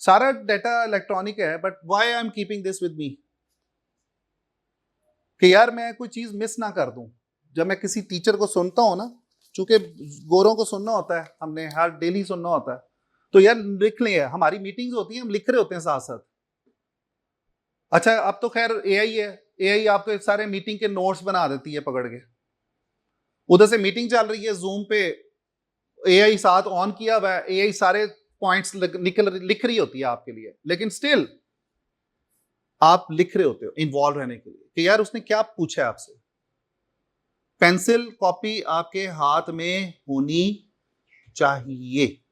सारा डाटा इलेक्ट्रॉनिक है, but why I am keeping this with me, कि यार मैं कोई चीज मिस ना कर दूं। जब मैं किसी टीचर को सुनता हूं ना, चूंकि गोरों को सुनना होता है, हमने हर डेली सुनना होता है, तो यार लिख लें। हमारी मीटिंग्स होती हैं, हम लिख रहे होते हैं साथ साथ। अच्छा अब तो खैर AI है, AI आपको सारे मीटिंग के नोट्स बना देती है पकड़ के। उधर से मीटिंग चल रही है जूम पे, AI साथ ऑन किया हुआ है, AI सारे पॉइंट्स लिख रही होती है आपके लिए, लेकिन स्टिल आप लिख रहे होते हो इन्वॉल्व रहने के लिए कि यार उसने क्या पूछा है आपसे। पेंसिल कॉपी आपके हाथ में होनी चाहिए,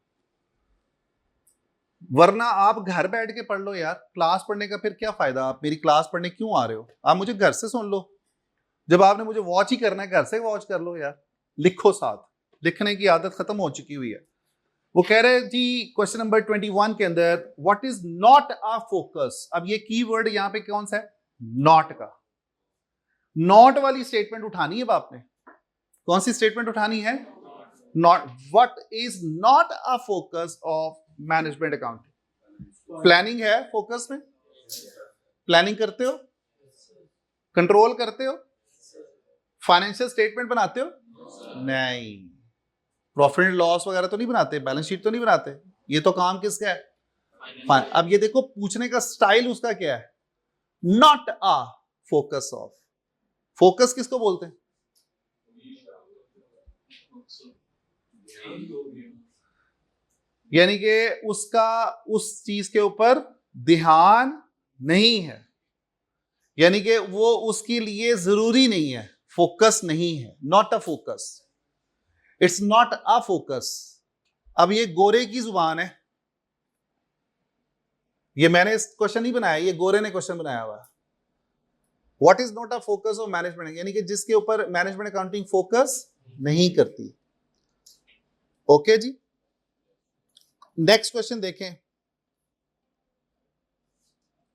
वरना आप घर बैठ के पढ़ लो यार। क्लास पढ़ने का फिर क्या फायदा, आप मेरी क्लास पढ़ने क्यों आ रहे हो, आप मुझे घर से सुन लो। जब आपने मुझे वॉच ही करना है, घर से वॉच कर लो यार, लिखो साथ। लिखने की आदत खत्म हो चुकी हुई है। वो कह रहे हैं जी क्वेश्चन नंबर 21 के अंदर, what is not a focus. अब ये कीवर्ड यहां पे कौन सा है, नॉट का। नॉट वाली स्टेटमेंट उठानी है आपने। कौन सी स्टेटमेंट उठानी है, not. What is not a focus of management accounting. Planning है फोकस में, प्लानिंग करते हो, कंट्रोल करते हो, फाइनेंशियल स्टेटमेंट बनाते हो, नहीं, प्रॉफिट एंड लॉस वगैरह तो नहीं बनाते, बैलेंस शीट तो नहीं बनाते। ये तो काम किसका है। अब ये देखो पूछने का स्टाइल उसका क्या है, not a focus of. Focus किसको बोलते हैं, यानी कि उसका उस चीज के ऊपर ध्यान नहीं है, यानी कि वो उसके लिए जरूरी नहीं है, फोकस नहीं है, not a focus, it's not a focus. अब ये गोरे की जुबान है, ये मैंने इस क्वेश्चन नहीं बनाया, ये गोरे ने क्वेश्चन बनाया हुआ है। What is not a focus of management, यानी कि जिसके ऊपर मैनेजमेंट अकाउंटिंग फोकस नहीं करती। ओके जी, नेक्स्ट क्वेश्चन देखें।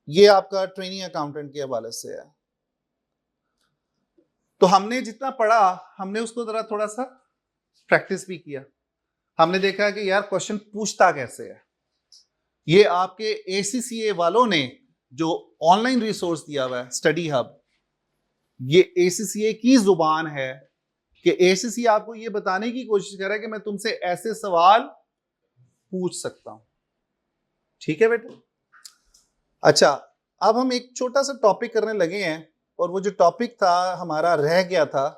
ये आपका ट्रेनिंग अकाउंटेंट के हवाले से है। तो हमने जितना पढ़ा, हमने उसको जरा थोड़ा सा प्रैक्टिस भी किया। हमने देखा कि यार क्वेश्चन पूछता कैसे है। ये आपके ACCA वालों ने जो ऑनलाइन रिसोर्स दिया हुआ है, स्टडी हब, ये ACCA की जुबान है कि ACCA आपको ये बताने की कोशिश कर रहा है कि मैं तुमसे ऐसे सवाल पूछ सकता हूं। ठीक है बेटा? अच्छा, अब हम एक छोटा सा टॉपिक करने लगे हैं, और वो जो टॉपिक था हमारा रह गया था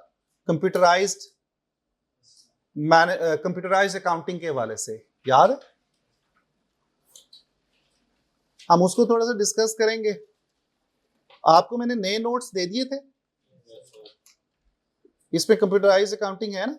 कंप्यूटराइज्ड अकाउंटिंग के हवाले से, याद है? हम उसको थोड़ा सा डिस्कस करेंगे। आपको मैंने नए नोट्स दे दिए थे, इसमें कंप्यूटराइज्ड अकाउंटिंग है ना?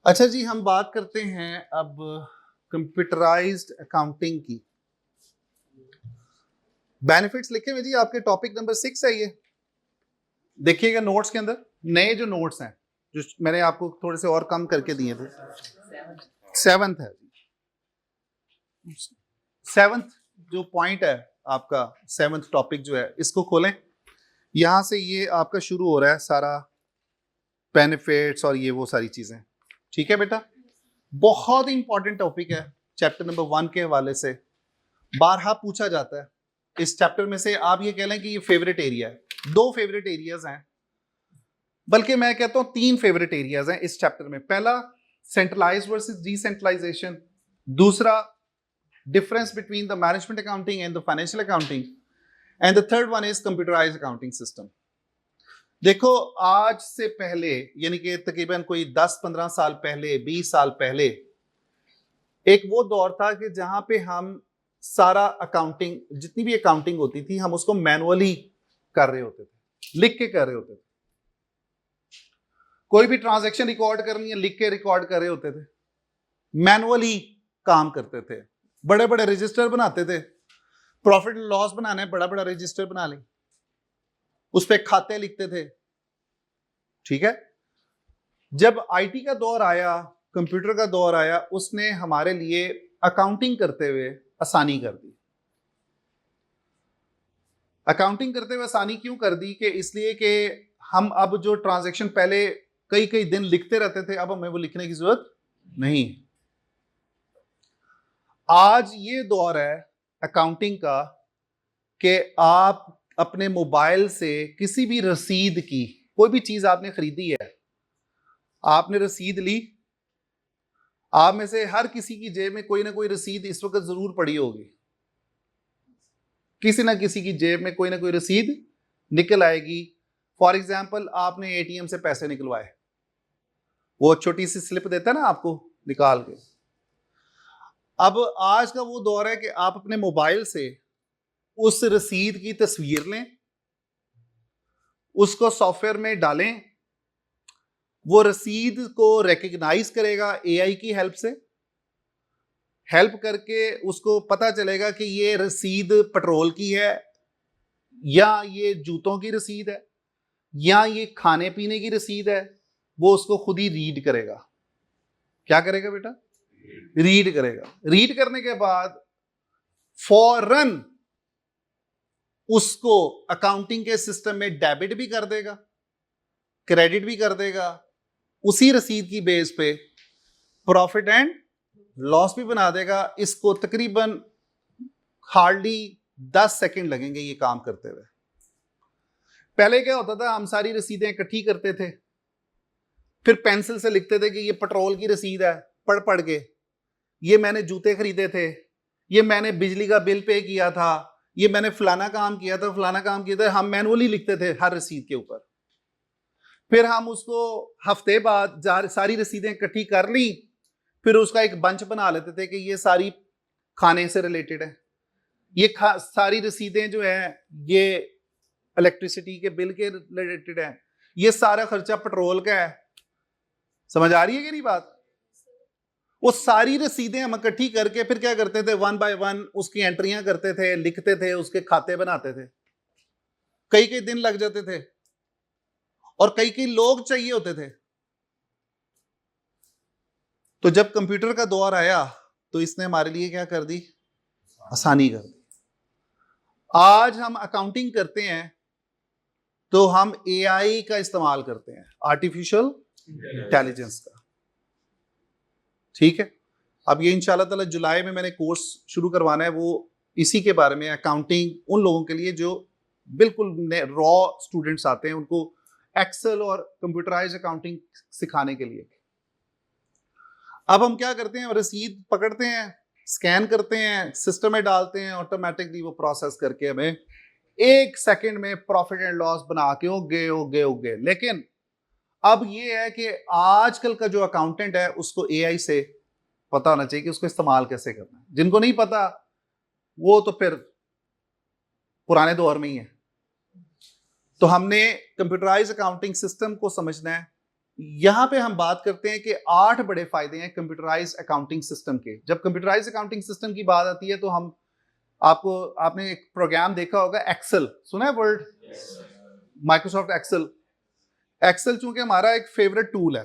अच्छा जी, हम बात करते हैं अब कंप्यूटराइज्ड अकाउंटिंग की। बेनिफिट्स लिखे हुए जी आपके टॉपिक नंबर 6 है ये, देखिएगा नोट्स के अंदर। नए जो नोट्स हैं जो मैंने आपको थोड़े से और कम करके दिए थे, 7th है। 7th जो पॉइंट है आपका, 7th टॉपिक जो है, इसको खोलें। यहां से ये आपका शुरू हो रहा है सारा बेनिफिट्स और ये वो सारी चीजें। ठीक है बेटा? बहुत ही इंपॉर्टेंट टॉपिक है, चैप्टर नंबर 1 के हवाले से बारहा पूछा जाता है। इस चैप्टर में से आप ये कह लें कि ये फेवरेट एरिया है। 2 फेवरेट एरियाज हैं, बल्कि मैं कहता हूं 3 फेवरेट एरियाज हैं इस चैप्टर में। पहला सेंट्रलाइज्ड वर्सेस डिसेंट्रलाइजेशन, दूसरा difference between the management accounting and the financial accounting, and the third one is computerised accounting system. देखो, आज से पहले यानी कि तकरीबन कोई 10-15 साल पहले, 20 साल पहले, एक वो दौर था कि जहां पे हम सारा अकाउंटिंग, जितनी भी अकाउंटिंग होती थी, हम उसको मैनुअली कर रहे होते थे, लिख के कर रहे होते थे। कोई भी ट्रांजैक्शन रिकॉर्ड करनी है, लिख के रिकॉर्ड कर रहे होते थे, मैनुअली काम करते थे, बड़े बड़े रजिस्टर बनाते थे। प्रॉफिट एंड लॉस बनाना है, बड़ा बड़ा रजिस्टर बना लें, उस पर खाते लिखते थे। ठीक है? जब आईटी का दौर आया, कंप्यूटर का दौर आया, उसने हमारे लिए अकाउंटिंग करते हुए आसानी कर दी। अकाउंटिंग करते हुए आसानी क्यों कर दी? कि इसलिए कि हम अब जो ट्रांजैक्शन पहले कई कई दिन लिखते रहते थे, अब हमें वो लिखने की जरूरत नहीं। आज ये दौर है अकाउंटिंग का कि आप अपने मोबाइल से किसी भी रसीद की, कोई भी चीज आपने खरीदी है, आपने रसीद ली, आप में से हर किसी की जेब में कोई ना कोई रसीद इस वक्त जरूर पड़ी होगी। किसी ना किसी की जेब में कोई ना कोई रसीद निकल आएगी। फॉर एग्जाम्पल, आपने एटीएम से पैसे निकलवाए, वो छोटी सी स्लिप देता है ना आपको निकाल के। अब आज का वो दौर है कि आप अपने मोबाइल से उस रसीद की तस्वीर लें, उसको सॉफ्टवेयर में डालें, वो रसीद को रिकग्नाइज करेगा एआई की हेल्प से, हेल्प करके उसको पता चलेगा कि ये रसीद पेट्रोल की है, या ये जूतों की रसीद है, या ये खाने पीने की रसीद है। वो उसको खुद ही रीड करेगा। क्या करेगा बेटा? रीड करेगा। रीड करने के बाद फौरन उसको अकाउंटिंग के सिस्टम में डेबिट भी कर देगा, क्रेडिट भी कर देगा। उसी रसीद की बेस पे प्रॉफिट एंड लॉस भी बना देगा। इसको तकरीबन हार्डली 10 सेकंड लगेंगे ये काम करते हुए। पहले क्या होता था, हम सारी रसीदें इकट्ठी करते थे, फिर पेंसिल से लिखते थे कि ये पेट्रोल की रसीद है, पढ़ पढ़ के, ये मैंने जूते खरीदे थे, ये मैंने बिजली का बिल पे किया था, ये मैंने फलाना काम किया था, फलाना काम किया था। हम मैनुअली लिखते थे हर रसीद के ऊपर। फिर हम उसको हफ्ते बाद सारी रसीदें इकट्ठी कर ली, फिर उसका एक बंच बना लेते थे कि ये सारी खाने से रिलेटेड है, ये सारी रसीदें जो है ये इलेक्ट्रिसिटी के बिल के रिलेटेड है, ये सारा खर्चा पेट्रोल का है। समझ आ रही है कि नहीं बात? वो सारी रसीदें हम इकट्ठी करके फिर क्या करते थे, 1 बाय 1 उसकी एंट्रियां करते थे, लिखते थे, उसके खाते बनाते थे। कई कई दिन लग जाते थे। और कई कई लोग चाहिए होते थे। तो जब कंप्यूटर का दौर आया तो इसने हमारे लिए क्या कर दी, आसानी कर दी। आज हम अकाउंटिंग करते हैं तो हम एआई का इस्तेमाल करते हैं, आर्टिफिशियल इंटेलिजेंस का। ठीक है, अब ये इंशाल्लाह ताला जुलाई में मैंने कोर्स शुरू करवाना है, वो इसी के बारे में, अकाउंटिंग उन लोगों के लिए जो बिल्कुल रॉ स्टूडेंट्स आते हैं, उनको एक्सेल और कंप्यूटराइज अकाउंटिंग सिखाने के लिए। अब हम क्या करते हैं, रसीद पकड़ते हैं, स्कैन करते हैं, सिस्टम में डालते हैं, ऑटोमेटिकली वो प्रोसेस करके हमें 1 सेकंड में प्रॉफिट एंड लॉस बना के उगे। लेकिन अब ये है कि आजकल का जो अकाउंटेंट है उसको एआई से पता होना चाहिए कि उसको इस्तेमाल कैसे करना है। जिनको नहीं पता वो तो फिर पुराने दौर में ही है। तो हमने कंप्यूटराइज अकाउंटिंग सिस्टम को समझना है। यहां पे हम बात करते हैं कि 8 बड़े फायदे हैं कंप्यूटराइज अकाउंटिंग सिस्टम के। जब कंप्यूटराइज अकाउंटिंग सिस्टम की बात आती है तो आपने एक प्रोग्राम देखा होगा, एक्सेल सुना है वर्ड, माइक्रोसॉफ्ट एक्सेल। एक्सेल चूंकि हमारा एक फेवरेट टूल है,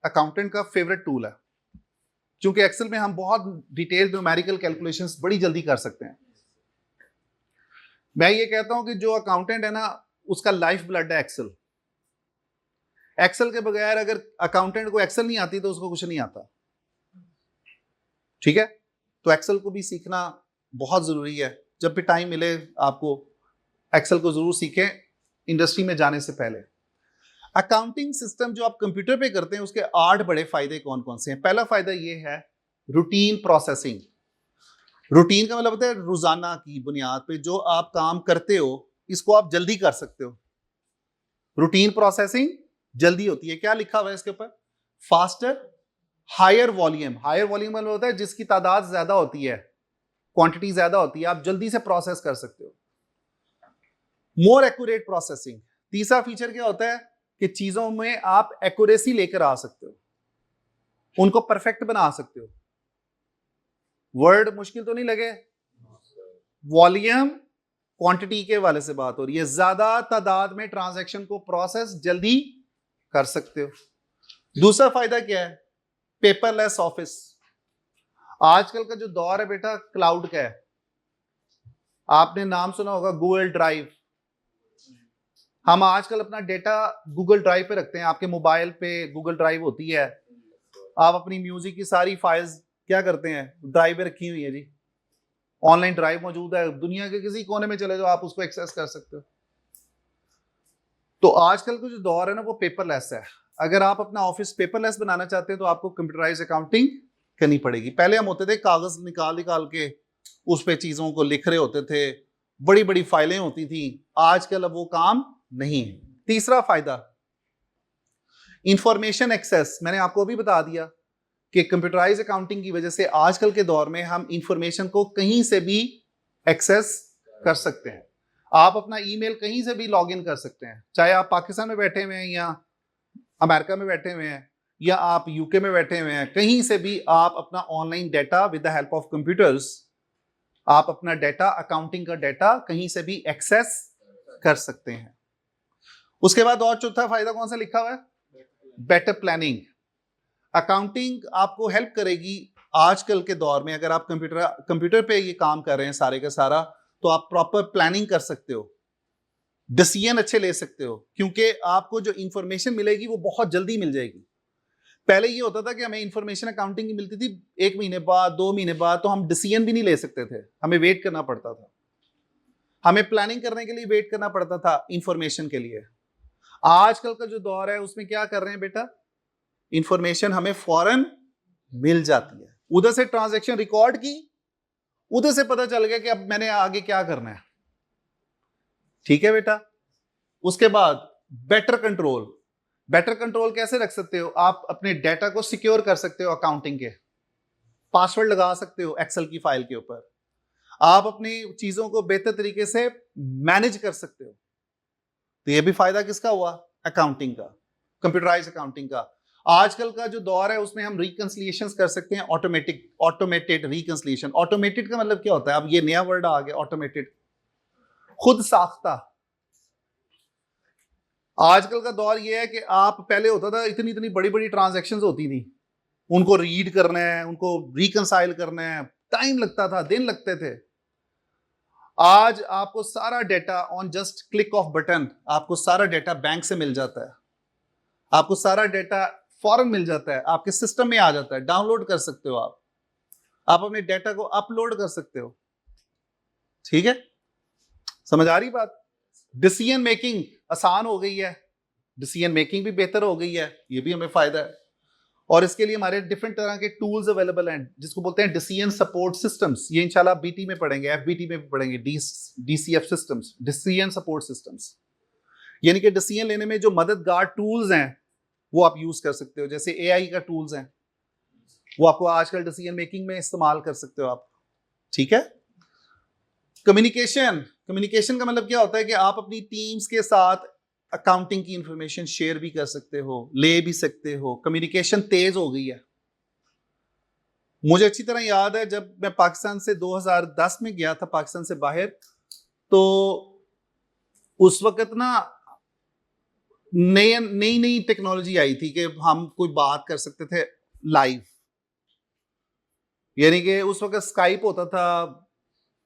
अकाउंटेंट का फेवरेट टूल है, चूंकि एक्सेल में हम बहुत डिटेल्ड न्यूमेरिकल कैलकुलेशंस बड़ी जल्दी कर सकते हैं। मैं ये कहता हूं कि जो अकाउंटेंट है ना, उसका लाइफ ब्लड है एक्सेल। एक्सेल के बगैर अगर अकाउंटेंट को एक्सेल नहीं आती तो उसको कुछ नहीं आता। ठीक है, तो एक्सेल को भी सीखना बहुत जरूरी है। जब भी टाइम मिले आपको एक्सेल को जरूर सीखें इंडस्ट्री में जाने से पहले। अकाउंटिंग सिस्टम जो आप कंप्यूटर पे करते हैं उसके 8 बड़े फायदे कौन कौन से हैं। पहला फायदा ये है रूटीन प्रोसेसिंग। रूटीन का मतलब होता है रोजाना की बुनियाद पे जो आप काम करते हो इसको आप जल्दी कर सकते हो। रूटीन प्रोसेसिंग जल्दी होती है। क्या लिखा हुआ है इसके ऊपर, faster higher volume. Higher volume मतलब होता है जिसकी तादाद ज्यादा होती है, क्वांटिटी ज्यादा होती है, आप जल्दी से प्रोसेस कर सकते हो। More accurate processing. तीसरा फीचर क्या होता है कि चीजों में आप एक्यूरेसी लेकर आ सकते हो, उनको परफेक्ट बना सकते हो। वर्ड मुश्किल तो नहीं लगे। वॉल्यूम क्वांटिटी के वाले से बात हो रही है, ज्यादा तादाद में ट्रांजैक्शन को प्रोसेस जल्दी कर सकते हो। दूसरा फायदा क्या है, पेपरलेस ऑफिस। आजकल का जो दौर है बेटा क्लाउड का है। आपने नाम सुना होगा गूगल ड्राइव। हम आजकल अपना डेटा गूगल ड्राइव पे रखते हैं। आपके मोबाइल पे गूगल ड्राइव होती है, आप अपनी म्यूजिक की सारी फाइल्स क्या करते हैं, ड्राइव पे रखी हुई है जी। ऑनलाइन ड्राइव मौजूद है, दुनिया के किसी कोने में चले जाओ आप उसको एक्सेस कर सकते हो। तो आजकल का जो दौर है ना वो पेपरलेस है। अगर आप अपना ऑफिस पेपरलेस बनाना चाहते हैं तो आपको कंप्यूटराइज अकाउंटिंग करनी पड़ेगी। पहले हम होते थे कागज निकाल के उस पे चीजों को लिख रहे होते थे, बड़ी बड़ी फाइलें होती थी। आजकल अब वो काम नहीं है। तीसरा फायदा इंफॉर्मेशन एक्सेस। मैंने आपको अभी बता दिया कि कंप्यूटराइज अकाउंटिंग की वजह से आजकल के दौर में हम इंफॉर्मेशन को कहीं से भी एक्सेस कर सकते हैं। आप अपना ईमेल कहीं से भी लॉग इन कर सकते हैं, चाहे आप पाकिस्तान में बैठे हुए हैं या अमेरिका में बैठे हुए हैं या आप यूके में बैठे हुए हैं। कहीं से भी आप अपना online data with the help of computers, आप अपना डाटा, अकाउंटिंग का डाटा कहीं से भी एक्सेस कर सकते हैं। उसके बाद और चौथा फायदा कौन सा लिखा हुआ है, बेटर प्लानिंग। अकाउंटिंग आपको हेल्प करेगी आजकल के दौर में। अगर आप कंप्यूटर पे ये काम कर रहे हैं सारे का सारा, तो आप प्रॉपर प्लानिंग कर सकते हो, डिसीजन अच्छे ले सकते हो, क्योंकि आपको जो इंफॉर्मेशन मिलेगी वो बहुत जल्दी मिल जाएगी। पहले ये होता था कि हमें इंफॉर्मेशन अकाउंटिंग की मिलती थी 1 महीने बाद, 2 महीने बाद, तो हम डिसीजन भी नहीं ले सकते थे, हमें वेट करना पड़ता था। हमें प्लानिंग करने के लिए वेट करना पड़ता था इंफॉर्मेशन के लिए। आजकल का जो दौर है उसमें क्या कर रहे हैं बेटा, इंफॉर्मेशन हमें फौरन मिल जाती है। उधर से ट्रांजैक्शन रिकॉर्ड की, उधर से पता चल गया कि अब मैंने आगे क्या करना है। ठीक है बेटा। उसके बाद बेटर कंट्रोल। बेटर कंट्रोल कैसे रख सकते हो, आप अपने डेटा को सिक्योर कर सकते हो। अकाउंटिंग के पासवर्ड लगा सकते हो एक्सेल की फाइल के ऊपर। आप अपनी चीजों को बेहतर तरीके से मैनेज कर सकते हो। तो यह भी फायदा किसका हुआ, अकाउंटिंग का, कंप्यूटराइज अकाउंटिंग का। आजकल का जो दौर है उसमें हम रिकंसिलिएशंस कर सकते हैं, ऑटोमेटेड रिकंसिलिएशन। ऑटोमेटेड का मतलब क्या होता है, अब ये नया वर्ड आ गया ऑटोमेटेड, खुद साख्ता। आजकल का दौर ये है कि आप, पहले होता था इतनी इतनी बड़ी बड़ी ट्रांजैक्शंस होती थी, उनको रीड करना है, उनको रिकंसाइल करना है, टाइम लगता था, दिन लगते थे। आज आपको सारा data on just click off button, आपको सारा डेटा बैंक से मिल जाता है, आपको सारा डेटा फौरन मिल जाता है, आपके सिस्टम में आ जाता है, डाउनलोड कर सकते हो आप अपने डेटा को अपलोड कर सकते हो। ठीक है, समझ आ रही बात? डिसीजन मेकिंग आसान हो गई है, डिसीजन मेकिंग भी बेहतर हो गई है, ये भी हमें फायदा है। और इसके लिए हमारे डिफरेंट तरह के टूल्स अवेलेबल हैं, जिसको बोलते हैं डिसीजन सपोर्ट सिस्टम्स। ये इंशाल्लाह बीटी में पढ़ेंगे, एफबीटी में भी पढ़ेंगे, DCF systems, decision support systems. यानी कि डिसीजन लेने में जो मददगार टूल्स हैं वो आप यूज कर सकते हो। जैसे एआई का टूल्स हैं, वो आपको आजकल डिसीजन मेकिंग में इस्तेमाल कर सकते हो आप। ठीक है। कम्युनिकेशन का मतलब क्या होता है कि आप अपनी टीम्स के साथ अकाउंटिंग की इंफॉर्मेशन शेयर भी कर सकते हो, ले भी सकते हो। कम्युनिकेशन तेज हो गई है। मुझे अच्छी तरह याद है जब मैं पाकिस्तान से 2010 में गया था पाकिस्तान से बाहर, तो उस वक्त ना नई नई टेक्नोलॉजी आई थी कि हम कोई बात कर सकते थे लाइव। यानी कि उस वक्त स्काइप होता था,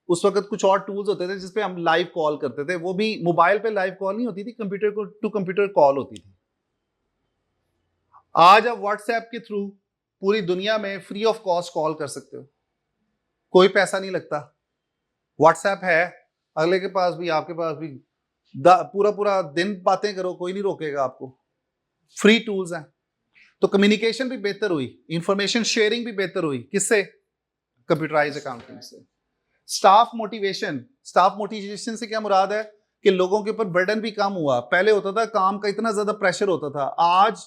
उस वक्त कुछ और टूल्स होते थे जिसपे हम लाइव कॉल करते थे। वो भी मोबाइल पे लाइव कॉल नहीं होती थी, कंप्यूटर को टू कंप्यूटर कॉल होती थी। आज आप व्हाट्सएप के थ्रू पूरी दुनिया में फ्री ऑफ कॉस्ट कॉल कर सकते हो, कोई पैसा नहीं लगता। व्हाट्सएप है, अगले के पास भी आपके पास भी, पूरा पूरा दिन बातें करो, कोई नहीं रोकेगा आपको। फ्री टूल्स हैं। तो कम्युनिकेशन भी बेहतर हुई, इंफॉर्मेशन शेयरिंग भी बेहतर हुई। किससे? कंप्यूटराइज अकाउंटिंग से। स्टाफ मोटिवेशन से क्या मुराद है कि लोगों के ऊपर बर्डन भी कम हुआ। पहले होता था काम का इतना ज्यादा प्रेशर होता था, आज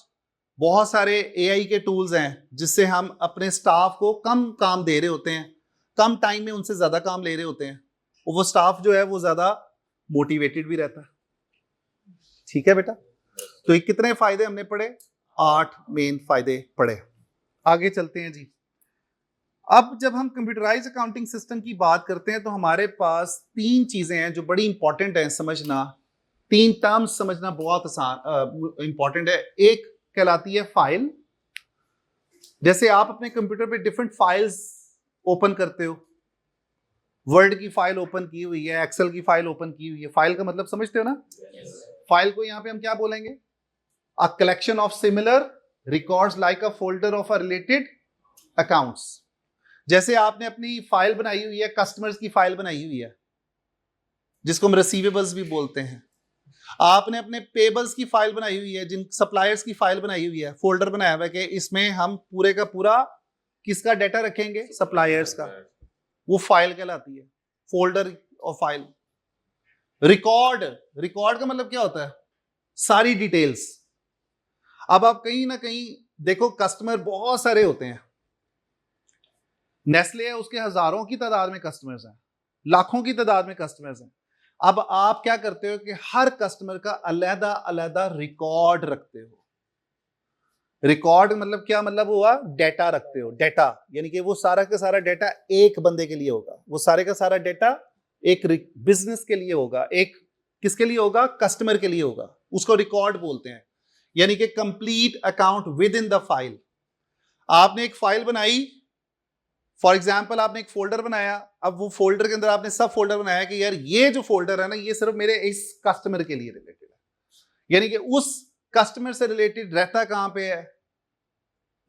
बहुत सारे एआई के टूल्स हैं जिससे हम अपने स्टाफ को कम काम दे रहे होते हैं, कम टाइम में उनसे ज्यादा काम ले रहे होते हैं, और वो स्टाफ जो है वो ज्यादा मोटिवेटेड भी रहता है। ठीक है बेटा, तो ये कितने फायदे हमने पढ़े? 8 मेन फायदे पढ़े। आगे चलते हैं जी। अब जब हम कंप्यूटराइज अकाउंटिंग सिस्टम की बात करते हैं तो हमारे पास 3 चीजें हैं जो बड़ी इंपॉर्टेंट हैं समझना। 3 टर्म्स समझना बहुत आसान इंपॉर्टेंट है। एक कहलाती है फाइल। जैसे आप अपने कंप्यूटर पे डिफरेंट फाइल्स ओपन करते हो, वर्ड की फाइल ओपन की हुई है, एक्सेल की फाइल ओपन की हुई है। फाइल का मतलब समझते हो ना? फाइल को यहां पे हम क्या बोलेंगे? A collection of similar records like a folder of a related accounts. जैसे आपने अपनी फाइल बनाई हुई है, कस्टमर्स की फाइल बनाई हुई है जिसको हम रिसीवेबल्स भी बोलते हैं। आपने अपने पेबल्स की फाइल बनाई हुई है, जिन सप्लायर्स की फाइल बनाई हुई है, फोल्डर बनाया हुआ है कि इसमें हम पूरे का पूरा किसका डाटा रखेंगे? सप्लायर्स का। वो फाइल कहलाती है, फोल्डर और फाइल। रिकॉर्ड का मतलब क्या होता है? सारी डिटेल्स। अब आप कहीं ना कहीं देखो, कस्टमर बहुत सारे होते हैं। नेस्ले है, उसके हजारों की तादाद में कस्टमर्स हैं, लाखों की तादाद में कस्टमर्स हैं। अब आप क्या करते हो कि हर कस्टमर का अलग अलग रिकॉर्ड रखते हो। रिकॉर्ड मतलब क्या मतलब हुआ? डेटा रखते हो। डेटा यानी कि वो सारा का सारा डेटा एक बंदे के लिए होगा, वो सारे का सारा डेटा एक बिजनेस के लिए होगा, एक किसके लिए होगा? कस्टमर के लिए होगा। उसको रिकॉर्ड बोलते हैं। यानी कि complete account with in the file. आपने एक फाइल बनाई, फॉर एग्जाम्पल आपने एक फोल्डर बनाया, अब वो फोल्डर के अंदर आपने सब फोल्डर बनाया कि यार ये जो फोल्डर है ना, ये सिर्फ मेरे इस कस्टमर के लिए रिलेटेड है। यानी कि उस कस्टमर से रिलेटेड रहता कहां पे है,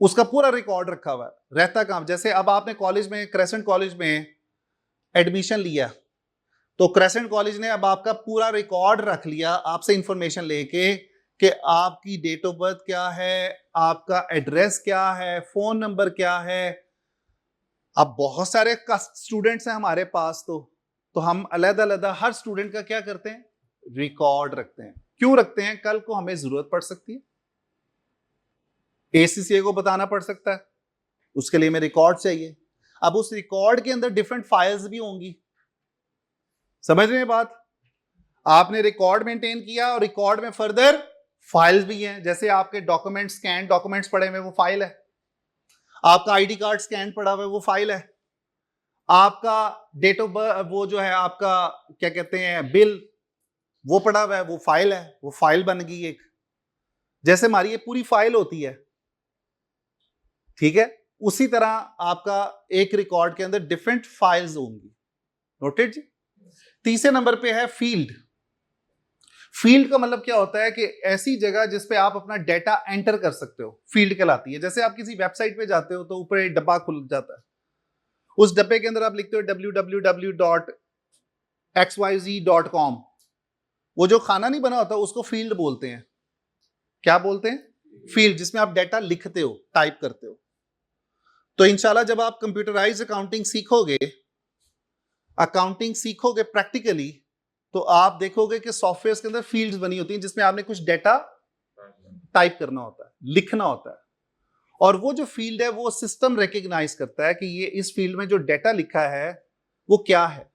उसका पूरा रिकॉर्ड रखा हुआ है, रहता कहां। जैसे अब आपने कॉलेज में, क्रेसेंट कॉलेज में एडमिशन लिया, तो क्रेसेंट कॉलेज ने अब आपका पूरा रिकॉर्ड रख लिया, आपसे इंफॉर्मेशन लेके कि आपकी डेट ऑफ बर्थ क्या है, आपका एड्रेस क्या है, फोन नंबर क्या है। अब बहुत सारे स्टूडेंट्स हैं हमारे पास, तो हम अलग अलग हर स्टूडेंट का क्या करते हैं? रिकॉर्ड रखते हैं। क्यों रखते हैं? कल को हमें जरूरत पड़ सकती है, एसीसीए को बताना पड़ सकता है, उसके लिए हमें रिकॉर्ड चाहिए। अब उस रिकॉर्ड के अंदर डिफरेंट फाइल्स भी होंगी। समझ रहे हैं बात? आपने रिकॉर्ड मेंटेन किया और रिकॉर्ड में फर्दर फाइल्स भी हैं। जैसे आपके डॉक्यूमेंट, स्कैन डॉक्यूमेंट्स पड़े हुए, वो फाइल है। आपका आईडी कार्ड स्कैन पड़ा हुआ है, वो फाइल है। आपका डेट ऑफ बर्थ, वो जो है आपका क्या कहते हैं, बिल वो पड़ा हुआ है, वो फाइल है, वो फाइल बन गई एक, जैसे हमारी ये पूरी फाइल होती है, ठीक है, उसी तरह आपका एक रिकॉर्ड के अंदर डिफरेंट फाइल्स होंगी। नोटेड जी। तीसरे नंबर पे है फील्ड। फील्ड का मतलब क्या होता है कि ऐसी जगह जिस पे आप अपना डेटा एंटर कर सकते हो, फील्ड कहलाती है। जैसे आप किसी वेबसाइट पे जाते हो तो ऊपर एक डब्बा खुल जाता है, उस डब्बे के अंदर आप लिखते हो www.xyz.com, वो जो खाना नहीं बना होता उसको फील्ड बोलते हैं। क्या बोलते हैं? फील्ड, जिसमें आप डेटा लिखते हो, टाइप करते हो। तो इंशाल्लाह जब आप कंप्यूटराइज्ड अकाउंटिंग सीखोगे प्रैक्टिकली, तो आप देखोगे कि सॉफ्टवेयर के अंदर फील्ड्स बनी होती हैं जिसमें आपने कुछ डेटा टाइप करना होता है, लिखना होता है, और वो जो फील्ड है वो सिस्टम रिकॉग्नाइज करता है कि ये इस फील्ड में जो डेटा लिखा है वो क्या है।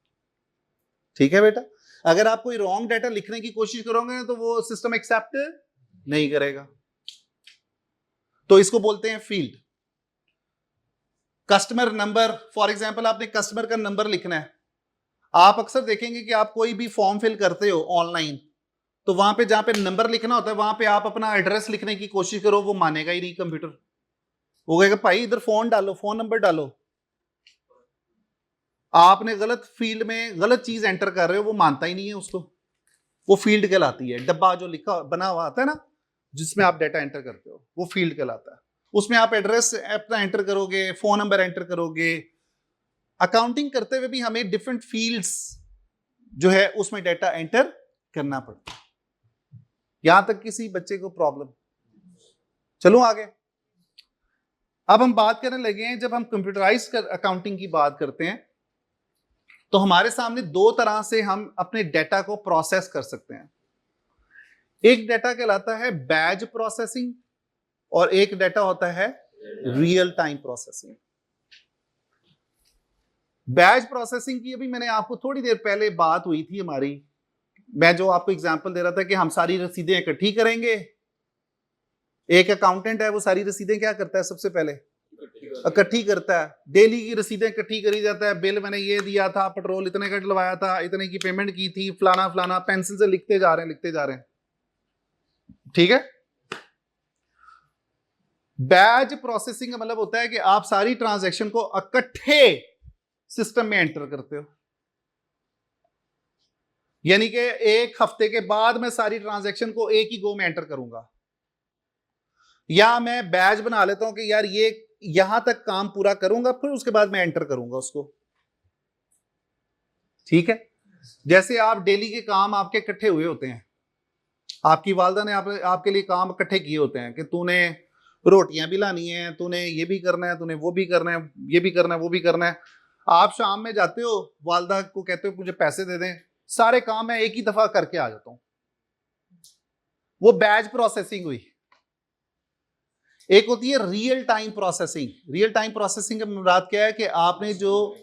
ठीक है बेटा, अगर आप कोई रॉन्ग डेटा लिखने की कोशिश करोगे तो वो सिस्टम एक्सेप्ट नहीं करेगा। तो इसको बोलते हैं field. Customer number, for example आपने कस्टमर का नंबर लिखना है। आप अक्सर देखेंगे कि आप कोई भी फॉर्म फिल करते हो ऑनलाइन, तो वहां पे जहां पे नंबर लिखना होता है वहां पे आप अपना एड्रेस लिखने की कोशिश करो, वो मानेगा ही नहीं कंप्यूटर। वो कहेगा भाई इधर फोन डालो, फोन नंबर डालो। आपने गलत फील्ड में गलत चीज एंटर कर रहे हो, वो मानता ही नहीं है उसको। वो फील्ड कहलाती है। डब्बा जो लिखा बना हुआ आता है ना, जिसमें आप डेटा एंटर करते हो, वो फील्ड कहलाता है। उसमें आप एड्रेस अपना एंटर करोगे, फोन नंबर एंटर करोगे। अकाउंटिंग करते हुए भी हमें डिफरेंट फील्ड्स जो है उसमें डेटा एंटर करना पड़ता है। यहां तक किसी बच्चे को प्रॉब्लम? चलो आगे। अब हम बात करने लगे हैं, जब हम कंप्यूटराइज्ड अकाउंटिंग की बात करते हैं तो हमारे सामने दो तरह से हम अपने डेटा को प्रोसेस कर सकते हैं। एक डेटा कहलाता है बैच प्रोसेसिंग और एक डेटा होता है real time processing. Batch processing की अभी मैंने आपको थोड़ी देर पहले बात हुई थी हमारी। मैं जो आपको एग्जांपल दे रहा था कि हम सारी रसीदें इकट्ठी करेंगे। एक अकाउंटेंट है, वो सारी रसीदें क्या करता है? सबसे पहले इकट्ठी करता है। डेली की रसीदें इकट्ठी करी जाता है। बिल मैंने ये दिया था, पेट्रोल इतने का डलवाया था, इतने की पेमेंट की थी, फलाना फलाना, पेंसिल से लिखते जा रहे हैं। ठीक है। बैच प्रोसेसिंग का मतलब होता है कि आप सारी ट्रांजैक्शन को इकट्ठे सिस्टम में एंटर करते हो। यानी कि एक हफ्ते के बाद मैं सारी ट्रांजैक्शन को एक ही गो में एंटर करूंगा, या मैं बैच बना लेता हूं कि यार ये यहां तक काम पूरा करूंगा, फिर उसके बाद मैं एंटर करूंगा उसको। ठीक है। जैसे आप डेली के काम आपके इकट्ठे हुए होते हैं, आपकी वालदा ने आपके लिए काम इकट्ठे किए होते हैं कि तूने रोटियां भी लानी है, तूने ये भी करना है, तूने वो भी करना है, ये भी करना है, वो भी करना है। आप शाम में जाते हो, वालदा को कहते हो मुझे पैसे दे दें, सारे काम मैं एक ही दफा करके आ जाता हूं। वो बैच प्रोसेसिंग हुई। एक होती है real time processing. Real time processing का मुराद क्या है कि आपने जो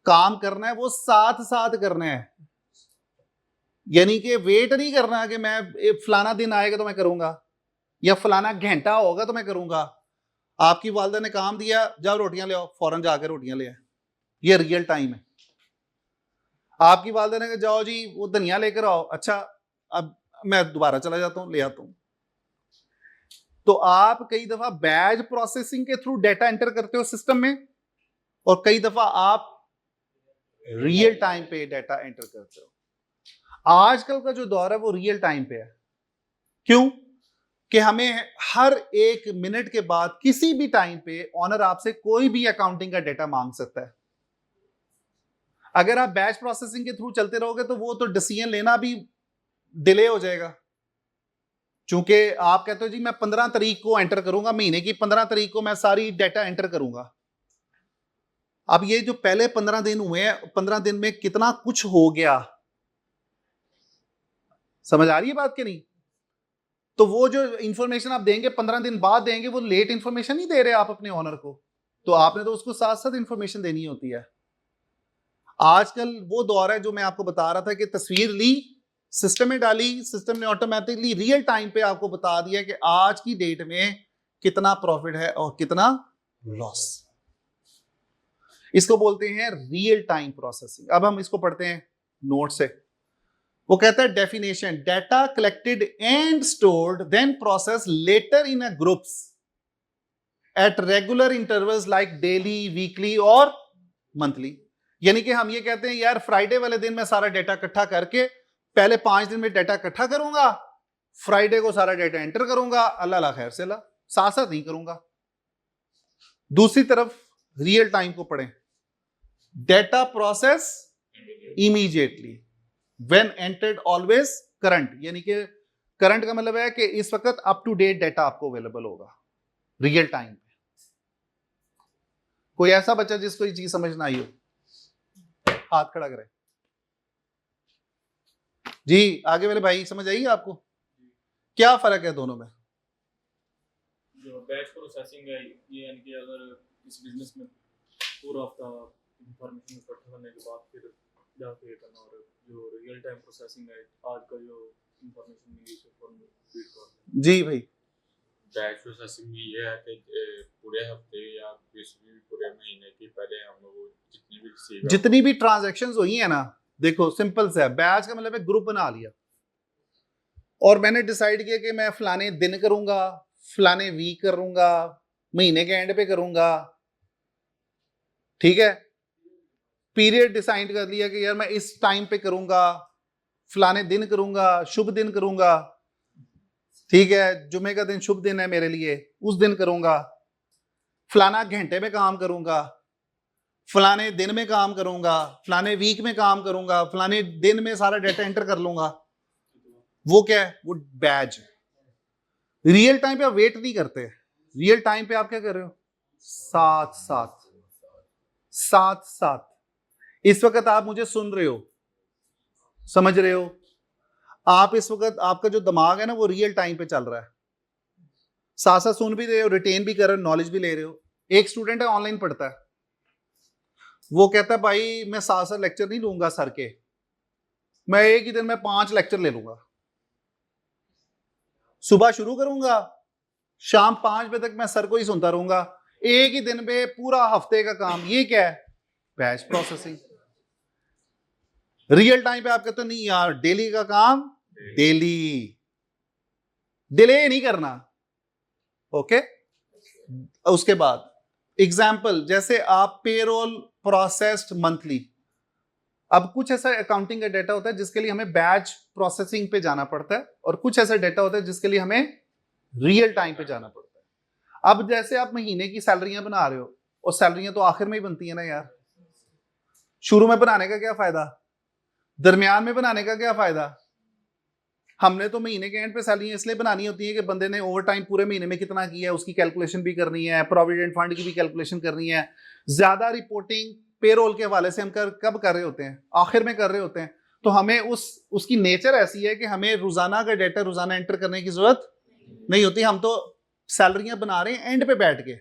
काम करना है वो साथ साथ करना है, यानी कि वेट नहीं करना कि मैं फलाना दिन आएगा तो मैं करूंगा या फलाना घंटा होगा तो मैं करूंगा। आपकी वालदा ने काम दिया, जाओ रोटियां ले आओ, फौरन जाकर रोटियां ले आए। ये रियल टाइम है। आपकी वालदा ने कहा जाओ जी वो धनिया लेकर आओ, अच्छा अब मैं दोबारा चला जाता हूं, ले आता हूं। तो आप कई दफा बैच प्रोसेसिंग के थ्रू डेटा एंटर करते हो सिस्टम में, और कई दफा आप रियल टाइम पे डेटा एंटर करते हो। आजकल का जो दौर है वो रियल टाइम पे है। क्यों? कि हमें हर एक मिनट के बाद किसी भी टाइम पे ऑनर आपसे कोई भी अकाउंटिंग का डेटा मांग सकता है। अगर आप बैच प्रोसेसिंग के थ्रू चलते रहोगे तो वो तो डिसीजन लेना भी डिले हो जाएगा। चूंकि आप कहते हो जी मैं 15 तारीख को एंटर करूंगा, महीने की 15 तारीख को मैं सारी डेटा एंटर करूंगा। अब ये जो पहले 15 दिन हुए हैं, 15 दिन में कितना कुछ हो गया, समझ आ रही है बात कि नहीं? तो वो जो इंफॉर्मेशन आप देंगे 15 दिन बाद देंगे, वो लेट इंफॉर्मेशन नहीं दे रहे आप अपने ऑनर को, तो आपने तो उसको साथ साथ इंफॉर्मेशन देनी होती है। आजकल वो दौर है जो मैं आपको बता रहा था कि तस्वीर ली, सिस्टम में डाली, सिस्टम ने ऑटोमेटिकली रियल टाइम पे आपको बता दिया कि आज की डेट में कितना प्रॉफिट है और कितना लॉस। इसको बोलते हैं रियल टाइम प्रोसेसिंग। अब हम इसको पढ़ते हैं नोट से। वो कहता है definition, data collected and stored then process later in a groups at regular intervals like daily, weekly और मंथली। यानी कि हम ये कहते हैं यार फ्राइडे वाले दिन मैं सारा डेटा इकट्ठा करके पहले 5 दिन में डेटा इकट्ठा करूंगा, फ्राइडे को सारा डेटा एंटर करूंगा, अल्लाह खैर से ला, साथ साथ नहीं करूंगा। दूसरी तरफ रियल टाइम को पढ़ें, data process immediately when entered always current, यानी कि करंट का मतलब है कि इस वक्त अप टू डेट डेटा आपको अवेलेबल होगा रियल टाइम पे। कोई ऐसा बच्चा जिसको ये चीज समझ ना आई हो, हाथ खड़ा करे जी। आगे वाले भाई समझ आई आपको? क्या फर्क है दोनों में? जो बैच प्रोसेसिंग है ये, यानी कि अगर इस बिजनेस में पूरा हफ्ता इंफॉर्मेशन इकट्ठा करने के बाद फिर जाके करना, और जो रियल टाइम प्रोसेसिंग है आज का जो इंफॉर्मेशन मिली है फॉर फीड कर जी भाई। बैच प्रोसेसिंग में ये है कि पूरे हफ्ते या किसी भी पूरे महीने की पहले हम लोग जितनी भी ट्रांजैक्शंस हुई है ना, देखो सिंपल सा है, बैच का मतलब है ग्रुप बना लिया और मैंने डिसाइड किया कि मैं फलाने दिन करूंगा, फलाने वीक करूंगा, महीने के एंड पे करूंगा, ठीक है। पीरियड डिसाइड कर लिया कि यार मैं इस टाइम पे करूंगा, फलाने दिन करूंगा, शुभ दिन करूंगा, ठीक है, जुमे का दिन शुभ दिन है मेरे लिए, उस दिन करूंगा, फलाना घंटे में काम करूंगा, फलाने दिन में काम करूंगा, फलाने वीक में काम करूंगा, फलाने दिन में सारा डेटा एंटर कर लूंगा। वो क्या है? वो बैच। रियल टाइम पे आप वेट नहीं करते, रियल टाइम पे आप क्या कर रहे हो? साथ साथ साथ साथ। इस वक्त आप मुझे सुन रहे हो, समझ रहे हो, आप इस वक्त आपका जो दिमाग है ना वो रियल टाइम पे चल रहा है, साथ साथ सुन भी रहे हो, रिटेन भी कर रहे हो, नॉलेज भी ले रहे हो। एक स्टूडेंट है ऑनलाइन पढ़ता है, वो कहता है भाई मैं साथ साथ लेक्चर नहीं लूंगा सर के, मैं एक ही दिन में 5 लेक्चर ले लूंगा, सुबह शुरू करूंगा, शाम 5 बजे तक मैं सर को ही सुनता रहूंगा, एक ही दिन में पूरा हफ्ते का काम। ये क्या है? Batch processing. रियल टाइम पे आप कहते हो नहीं यार डेली का काम डेली, डिले नहीं करना, ओके। उसके बाद एग्जाम्पल, जैसे आप पेरोल प्रोसेस्ड मंथली, अब कुछ ऐसा अकाउंटिंग का डेटा होता है जिसके लिए हमें बैच प्रोसेसिंग पे जाना पड़ता है और कुछ ऐसा डेटा होता है जिसके लिए हमें रियल टाइम पे जाना पड़ता है। अब जैसे आप महीने की सैलरियां बना रहे हो, और सैलरियां तो आखिर में ही बनती है ना यार, शुरू में बनाने का क्या फायदा, दरमियान में बनाने का क्या फायदा। हमने तो महीने के एंड पे सैलरियां इसलिए बनानी होती है कि बंदे ने ओवर टाइम पूरे महीने में कितना किया है उसकी कैलकुलेशन भी करनी है, प्रोविडेंट फंड की भी कैलकुलेशन करनी है। ज्यादा रिपोर्टिंग पेरोल के हवाले से हम कब कर रहे होते हैं? आखिर में कर रहे होते हैं। तो हमें उसकी नेचर ऐसी है कि हमें रोजाना का डेटा रोजाना एंटर करने की जरूरत नहीं होती, हम तो सैलरियां बना रहे हैं एंड पे बैठ के।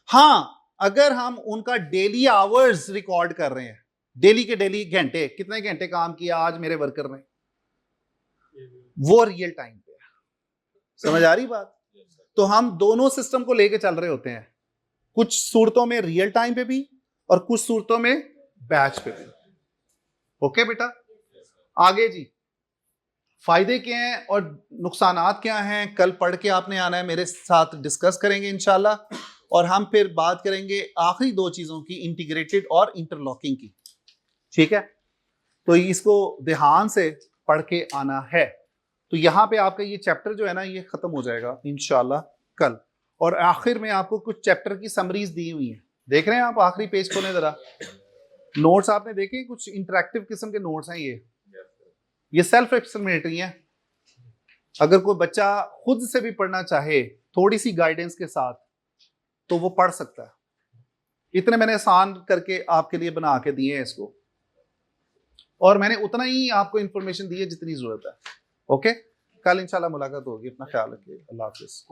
हाँ, अगर हम उनका डेली आवर्स रिकॉर्ड कर रहे हैं, डेली के डेली घंटे, कितने घंटे काम किया आज मेरे वर्कर ने, वो रियल टाइम पे है। समझ आ रही बात? तो हम दोनों सिस्टम को लेके चल रहे होते हैं, कुछ सूरतों में रियल टाइम पे भी और कुछ सूरतों में बैच पे भी। ओके बेटा, आगे जी, फायदे क्या हैं और नुकसानात क्या हैं, कल पढ़ के आपने आना है, मेरे साथ डिस्कस करेंगे इंशाल्लाह। और हम फिर बात करेंगे आखिरी 2 चीजों की, इंटीग्रेटेड और इंटरलॉकिंग की, ठीक है। तो इसको ध्यान से पढ़ के आना है। तो यहां पे आपका ये चैप्टर जो है ना ये खत्म हो जाएगा इंशाल्लाह कल। और आखिर में आपको कुछ चैप्टर की समरीज दी हुई है, देख रहे हैं आप? आखिरी पेज खोलें जरा, नोट्स आपने देखे, कुछ इंटरेक्टिव किस्म के नोट्स हैं ये सेल्फ एक्सप्लेनेटरी है। अगर कोई बच्चा खुद से भी पढ़ना चाहे थोड़ी सी गाइडेंस के साथ तो वो पढ़ सकता है। इतने मैंने आसान करके आपके लिए बना के दिए हैं इसको, और मैंने उतना ही आपको इंफॉर्मेशन दी है जितनी जरूरत है। ओके, कल इंशाल्लाह मुलाकात होगी। अपना ख्याल रखिए। अल्लाह हाफिज।